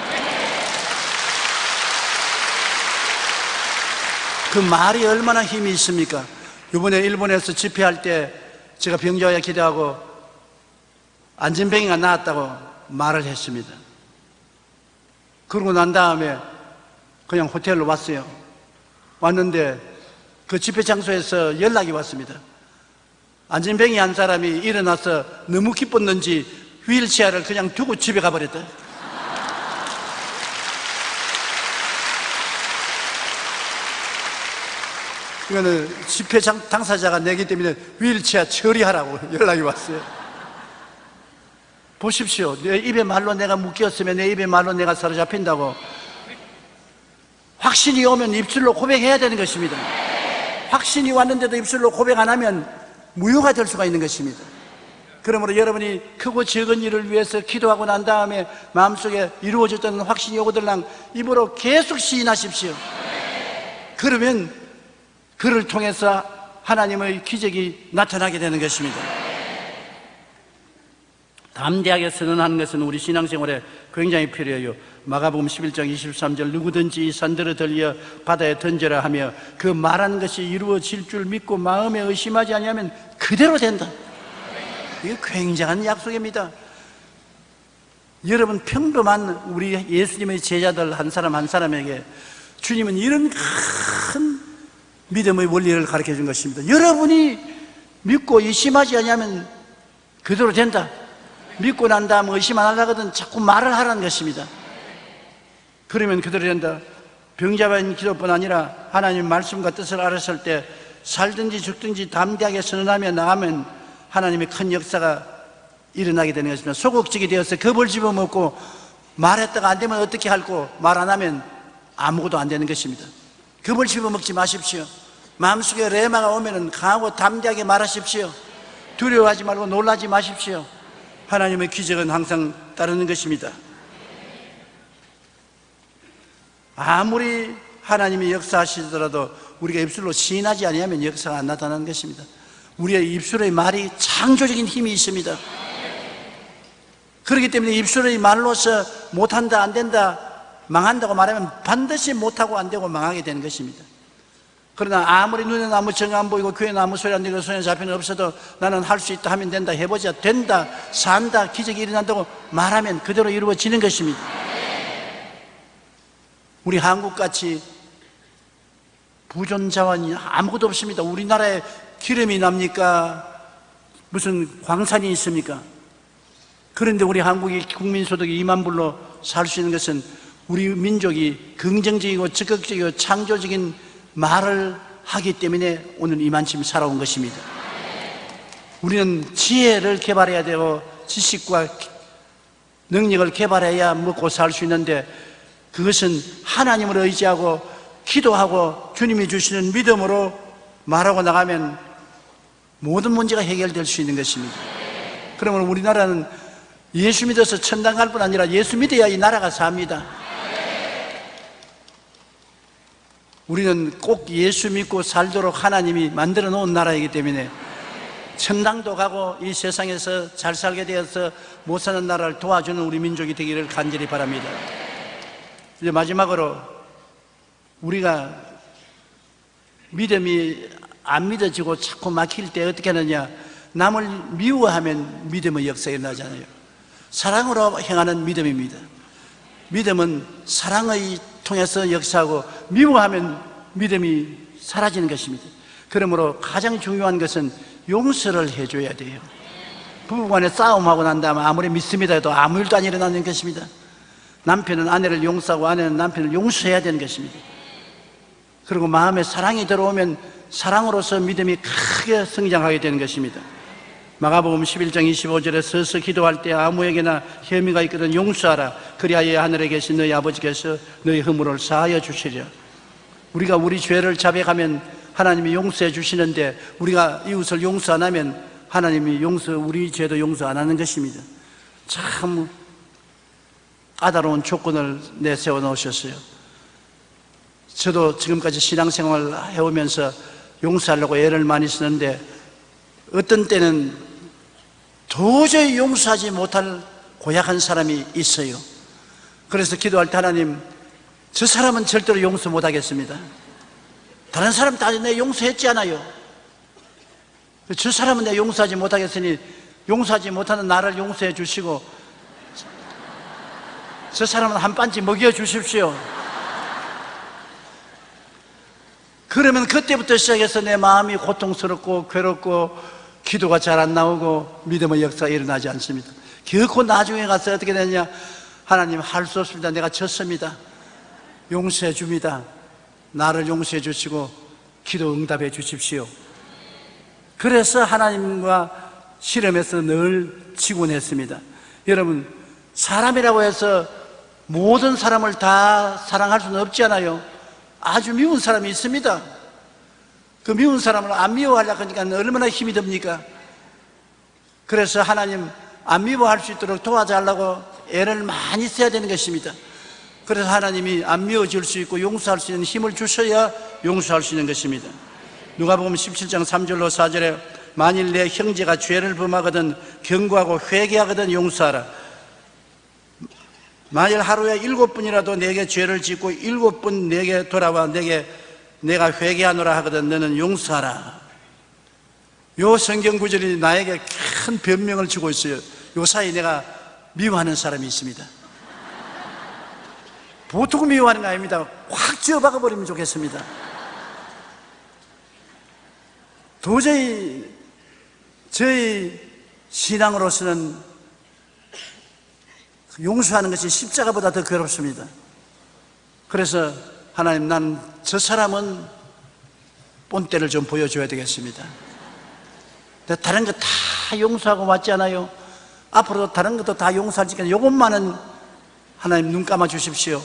그 말이 얼마나 힘이 있습니까? 이번에 일본에서 집회할 때 제가 병자 위에 기도하고 안진뱅이가 나았다고 말을 했습니다. 그러고 난 다음에 그냥 호텔로 왔어요. 왔는데 그 집회 장소에서 연락이 왔습니다. 안진뱅이 한 사람이 일어나서 너무 기뻤는지 휠체어를 그냥 두고 집에 가버렸다. 이거는 집회 당사자가 내기 때문에 휠체어 처리하라고 연락이 왔어요. 보십시오. 내 입에 말로 내가 묶였으면 내 입에 말로 내가 사로잡힌다고. 확신이 오면 입술로 고백해야 되는 것입니다. 확신이 왔는데도 입술로 고백 안 하면 무효가 될 수가 있는 것입니다. 그러므로 여러분이 크고 적은 일을 위해서 기도하고 난 다음에 마음속에 이루어졌다는 확신이 오거들랑 입으로 계속 시인하십시오. 그러면 그를 통해서 하나님의 기적이 나타나게 되는 것입니다. 담대하게 선언하는 것은 우리 신앙생활에 굉장히 필요해요. 마가복음 11장 23절 누구든지 이 산들을 들려 바다에 던져라 하며 그 말하는 것이 이루어질 줄 믿고 마음에 의심하지 아니하면 그대로 된다. 이게 굉장한 약속입니다. 여러분, 평범한 우리 예수님의 제자들 한 사람 한 사람에게 주님은 이런 큰 믿음의 원리를 가르쳐 준 것입니다. 여러분이 믿고 의심하지 아니하면 그대로 된다. 믿고 난 다음 의심 안 하려거든 자꾸 말을 하라는 것입니다. 그러면 그대로 된다. 병자 위한 기도뿐 아니라 하나님 말씀과 뜻을 알았을 때 살든지 죽든지 담대하게 선언하며 나가면 하나님의 큰 역사가 일어나게 되는 것입니다. 소극적이 되어서 겁을 집어먹고 말했다가 안 되면 어떻게 할고 말 안 하면 아무것도 안 되는 것입니다. 겁을 집어먹지 마십시오. 마음속에 레마가 오면 강하고 담대하게 말하십시오. 두려워하지 말고 놀라지 마십시오. 하나님의 기적은 항상 따르는 것입니다. 아무리 하나님이 역사하시더라도 우리가 입술로 시인하지 아니하면 역사가 안 나타나는 것입니다. 우리의 입술의 말이 창조적인 힘이 있습니다. 그렇기 때문에 입술의 말로서 못한다, 안 된다, 망한다고 말하면 반드시 못하고 안 되고 망하게 되는 것입니다. 그러나 아무리 눈에는 아무 정 안 보이고 귀에는 아무 소리 안 들리고 손에 잡히는 없어도 나는 할 수 있다 하면 된다, 해보자, 된다, 산다, 기적이 일어난다고 말하면 그대로 이루어지는 것입니다. 우리 한국같이 부존자원이 아무것도 없습니다. 우리나라에 기름이 납니까? 무슨 광산이 있습니까? 그런데 우리 한국이 국민소득이 2만 불로 살 수 있는 것은 우리 민족이 긍정적이고 적극적이고 창조적인 말을 하기 때문에 오늘 이만큼 살아온 것입니다. 우리는 지혜를 개발해야 되고 지식과 능력을 개발해야 먹고 살 수 있는데 그것은 하나님을 의지하고 기도하고 주님이 주시는 믿음으로 말하고 나가면 모든 문제가 해결될 수 있는 것입니다. 그러면 우리나라는 예수 믿어서 천당 갈 뿐 아니라 예수 믿어야 이 나라가 삽니다. 우리는 꼭 예수 믿고 살도록 하나님이 만들어 놓은 나라이기 때문에 천당도 가고 이 세상에서 잘 살게 되어서 못 사는 나라를 도와주는 우리 민족이 되기를 간절히 바랍니다. 이제 마지막으로 우리가 믿음이 안 믿어지고 자꾸 막힐 때 어떻게 하느냐, 남을 미워하면 믿음의 역사가 일어나잖아요. 사랑으로 행하는 믿음입니다. 믿음은 사랑의 통해서 역사하고 미워하면 믿음이 사라지는 것입니다. 그러므로 가장 중요한 것은 용서를 해줘야 돼요. 부부간에 싸움하고 난 다음에 아무리 믿습니다 해도 아무 일도 안 일어나는 것입니다. 남편은 아내를 용서하고 아내는 남편을 용서해야 되는 것입니다. 그리고 마음에 사랑이 들어오면 사랑으로서 믿음이 크게 성장하게 되는 것입니다. 마가복음 11장 25절에 서서 기도할 때 아무에게나 혐의가 있거든 용서하라. 그리하여 하늘에 계신 너희 아버지께서 너희 허물을 사하여 주시리라. 우리가 우리 죄를 자백하면 하나님이 용서해 주시는데 우리가 이웃을 용서 안 하면 하나님이 우리 죄도 용서 안 하는 것입니다. 참 까다로운 조건을 내세워 놓으셨어요. 저도 지금까지 신앙생활을 해오면서 용서하려고 애를 많이 쓰는데 어떤 때는 도저히 용서하지 못할 고약한 사람이 있어요. 그래서 기도할 때 하나님, 저 사람은 절대로 용서 못하겠습니다. 다른 사람 다 내 용서했지 않아요. 저 사람은 내 용서하지 못하겠으니 용서하지 못하는 나를 용서해 주시고 저 사람은 한 반씩 먹여 주십시오. 그러면 그때부터 시작해서 내 마음이 고통스럽고 괴롭고 기도가 잘 안 나오고 믿음의 역사가 일어나지 않습니다. 결코 나중에 가서 어떻게 되냐, 하나님 할 수 없습니다. 내가 졌습니다. 용서해 줍니다. 나를 용서해 주시고 기도 응답해 주십시오. 그래서 하나님과 실험에서 늘 지곤 했습니다. 여러분, 사람이라고 해서 모든 사람을 다 사랑할 수는 없잖아요. 아주 미운 사람이 있습니다. 그 미운 사람을 안 미워하려고 하니까 얼마나 힘이 듭니까? 그래서 하나님 안 미워할 수 있도록 도와달라고 애를 많이 써야 되는 것입니다. 그래서 하나님이 안 미워질 수 있고 용서할 수 있는 힘을 주셔야 용서할 수 있는 것입니다. 누가복음 17장 3절로 4절에 만일 내 형제가 죄를 범하거든 경고하고 회개하거든 용서하라. 만일 하루에 7번이라도 내게 죄를 짓고 7번 내게 돌아와 내가 회개하노라 하거든 너는 용서하라. 요 성경 구절이 나에게 큰 변명을 주고 있어요. 요 사이 내가 미워하는 사람이 있습니다. 보통 미워하는 거 아닙니다. 확 쥐어박아 버리면 좋겠습니다. 도저히 저희 신앙으로서는 용서하는 것이 십자가보다 더 괴롭습니다. 그래서 하나님, 난 저 사람은 본때를 좀 보여줘야 되겠습니다. 다른 거 다 용서하고 왔잖아요. 앞으로도 다른 것도 다 용서할 테니까 이것만은 하나님 눈 감아 주십시오.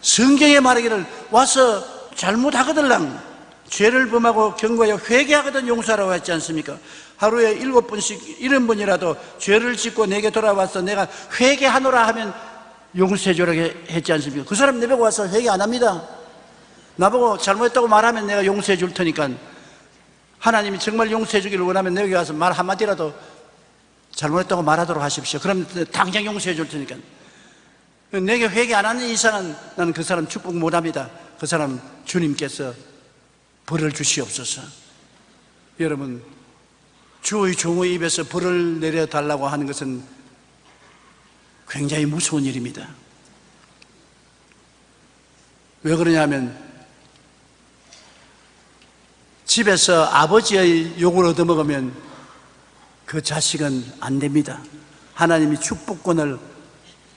성경에 말하기를 와서 잘못하거들랑 죄를 범하고 경고하여 회개하거든 용서하라고 했지 않습니까? 하루에 7번씩 70번이라도 죄를 짓고 내게 돌아와서 내가 회개하노라 하면 용서해 주라고 했지 않습니까? 그 사람 내보고 와서 회개 안 합니다. 나보고 잘못했다고 말하면 내가 용서해 줄 테니까, 하나님이 정말 용서해 주기를 원하면 내게 와서 말 한마디라도 잘못했다고 말하도록 하십시오. 그럼 당장 용서해 줄 테니까. 내게 회개 안 하는 이상은 나는 그 사람 축복 못 합니다. 그 사람 주님께서 벌을 주시옵소서. 여러분, 주의 종의 입에서 벌을 내려달라고 하는 것은 굉장히 무서운 일입니다. 왜 그러냐면 집에서 아버지의 욕을 얻어먹으면 그 자식은 안 됩니다. 하나님이 축복권을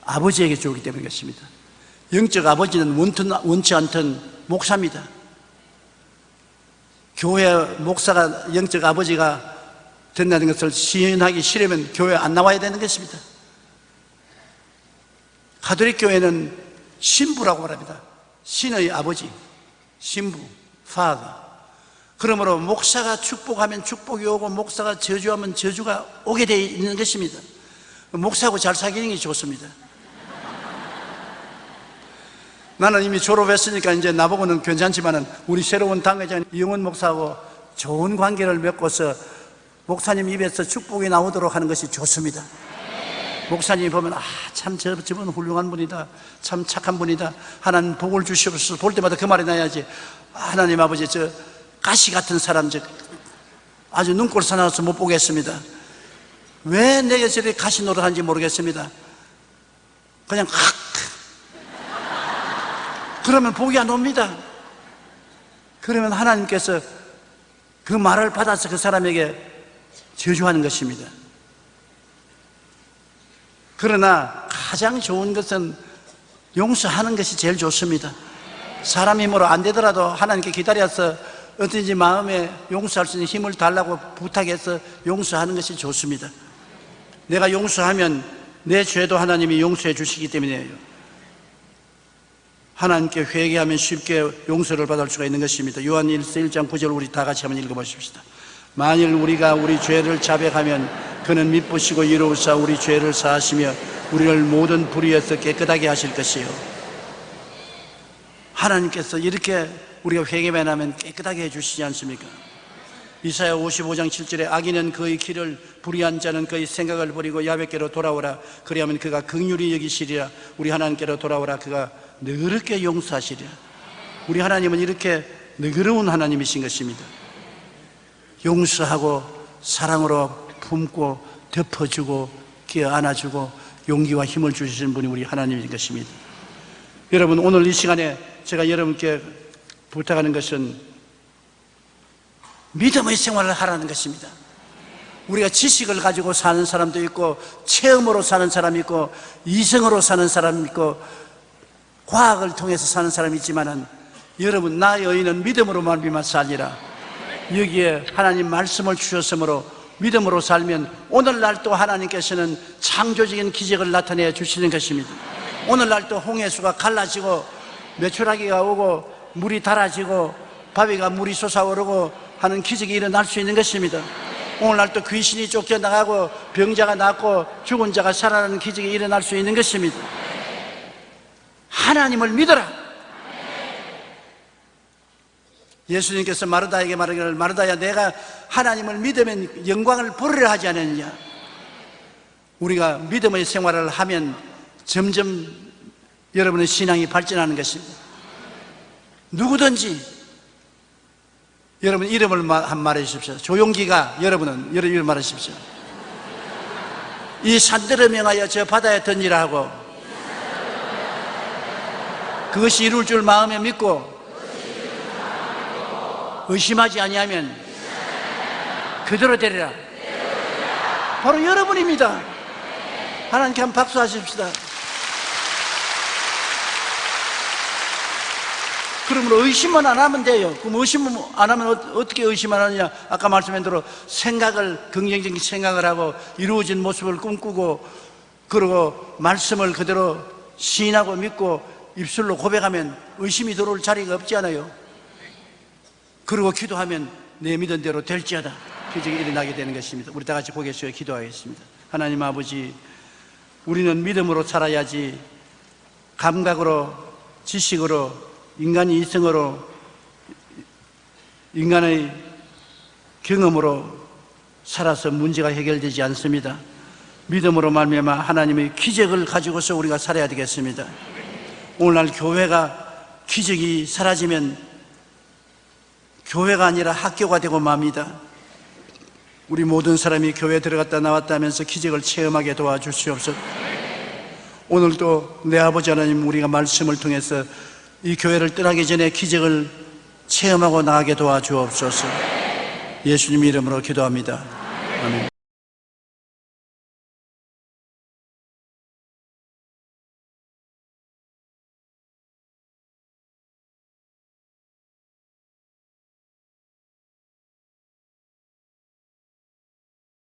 아버지에게 주기 때문인 것입니다. 영적 아버지는 원치 않던 목사입니다. 교회 목사가 영적 아버지가 된다는 것을 시인하기 싫으면 교회 안 나와야 되는 것입니다. 가톨릭 교회는 신부라고 말합니다. 신의 아버지, 신부, father. 그러므로 목사가 축복하면 축복이 오고 목사가 저주하면 저주가 오게 되어 있는 것입니다. 목사하고 잘 사귀는 게 좋습니다. 나는 이미 졸업했으니까 이제 나보고는 괜찮지만은 우리 새로운 당회장 이영원 목사하고 좋은 관계를 맺고서 목사님 입에서 축복이 나오도록 하는 것이 좋습니다. 목사님이 보면 참 저분 훌륭한 분이다, 참 착한 분이다, 하나님 복을 주시옵소서. 볼 때마다 그 말이 나야지. 하나님 아버지, 저 가시 같은 사람, 저 아주 눈꼴 사나워서 못 보겠습니다. 왜 내게 저렇게 가시 노릇하는지 모르겠습니다. 그냥 그러면 복이 안 옵니다. 그러면 하나님께서 그 말을 받아서 그 사람에게 저주하는 것입니다. 그러나 가장 좋은 것은 용서하는 것이 제일 좋습니다. 사람 힘으로 안 되더라도 하나님께 기다려서 어떤지 마음에 용서할 수 있는 힘을 달라고 부탁해서 용서하는 것이 좋습니다. 내가 용서하면 내 죄도 하나님이 용서해 주시기 때문이에요. 하나님께 회개하면 쉽게 용서를 받을 수가 있는 것입니다. 요한 1장 9절 우리 다 같이 한번 읽어보십시다. 만일 우리가 우리 죄를 자백하면 그는 미쁘시고 이로우사 우리 죄를 사하시며 우리를 모든 불의에서 깨끗하게 하실 것이요. 하나님께서 이렇게 우리가 회개만 하면 깨끗하게 해주시지 않습니까? 이사야 55장 7절에 악인은 그의 길을, 불의한 자는 그의 생각을 버리고 야훼께로 돌아오라. 그리하면 그가 긍휼히 여기시리라. 우리 하나님께로 돌아오라. 그가 너그럽게 용서하시리라. 우리 하나님은 이렇게 너그러운 하나님이신 것입니다. 용서하고 사랑으로 품고 덮어주고 끼어 안아주고 용기와 힘을 주시는 분이 우리 하나님인 것입니다. 여러분, 오늘 이 시간에 제가 여러분께 부탁하는 것은 믿음의 생활을 하라는 것입니다. 우리가 지식을 가지고 사는 사람도 있고 체험으로 사는 사람이 있고 이성으로 사는 사람이 있고 과학을 통해서 사는 사람이 있지만은 여러분, 나의 의인은 믿음으로 말미암아 살리라. 여기에 하나님 말씀을 주셨으므로 믿음으로 살면 오늘날 또 하나님께서는 창조적인 기적을 나타내 주시는 것입니다. 오늘날 또 홍해수가 갈라지고 메추라기가 오고 물이 달아지고 바위가 물이 솟아오르고 하는 기적이 일어날 수 있는 것입니다. 오늘날 또 귀신이 쫓겨나가고 병자가 낫고 죽은 자가 살아나는 기적이 일어날 수 있는 것입니다. 하나님을 믿어라. 예수님께서 마르다에게 말하기를 마르다야, 내가 하나님을 믿으면 영광을 보리라 하지 않았느냐. 우리가 믿음의 생활을 하면 점점 여러분의 신앙이 발전하는 것입니다. 누구든지 여러분 이름을 한 말해 주십시오. 조용기가 여러분은 이름 말해 주십시오. 이 산들을 명하여 저 바다에 던지라 하고 그것이 이룰 줄 마음에 믿고 의심하지 아니하면 그대로 되리라. 바로 여러분입니다. 하나님께 한번 박수하십시다. 그러므로 의심만 안 하면 돼요. 그럼 의심 안 하면 어떻게 의심 안 하느냐? 아까 말씀한 대로 생각을, 긍정적인 생각을 하고 이루어진 모습을 꿈꾸고 그리고 말씀을 그대로 시인하고 믿고 입술로 고백하면 의심이 들어올 자리가 없지 않아요. 그리고 기도하면 내 믿은 대로 될지어다. 기적이 일어나게 되는 것입니다. 우리 다 같이 고개 숙여 기도하겠습니다. 하나님 아버지, 우리는 믿음으로 살아야지 감각으로, 지식으로, 인간의 이성으로, 인간의 경험으로 살아서 문제가 해결되지 않습니다. 믿음으로 말미암아 하나님의 기적을 가지고서 우리가 살아야 되겠습니다. 오늘날 교회가 기적이 사라지면 교회가 아니라 학교가 되고 맙니다. 우리 모든 사람이 교회에 들어갔다 나왔다 하면서 기적을 체험하게 도와주시옵소서. 오늘도 내 아버지 하나님, 우리가 말씀을 통해서 이 교회를 떠나기 전에 기적을 체험하고 나가게 도와주옵소서. 예수님 이름으로 기도합니다. 아멘.